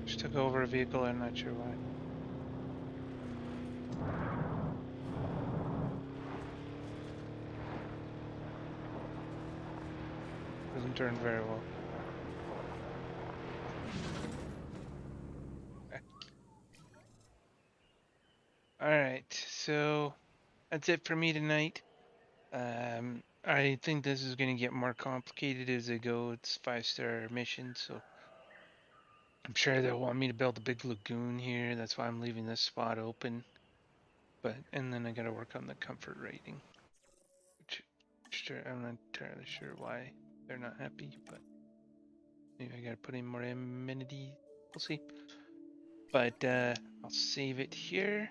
Just took over a vehicle, I'm not sure why. Doesn't turn very well. Alright, so that's it for me tonight. I think this is going to get more complicated as I go. It's 5-star mission, so I'm sure they'll want me to build a big lagoon here. That's why I'm leaving this spot open. And then I got to work on the comfort rating, which sure I'm not entirely sure why they're not happy, but maybe I got to put in more amenities. We'll see. But I'll save it here.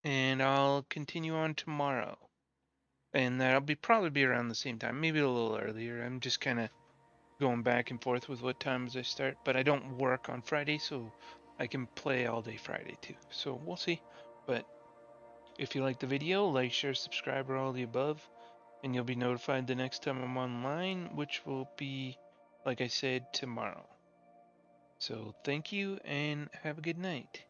And I'll continue on tomorrow. And that'll probably be around the same time, maybe a little earlier. I'm just kind of going back and forth with what times I start, but I don't work on Friday, so I can play all day Friday too. So we'll see. But if you like the video, like, share, subscribe, or all the above, and you'll be notified the next time I'm online, which will be, like I said, tomorrow. So thank you and have a good night.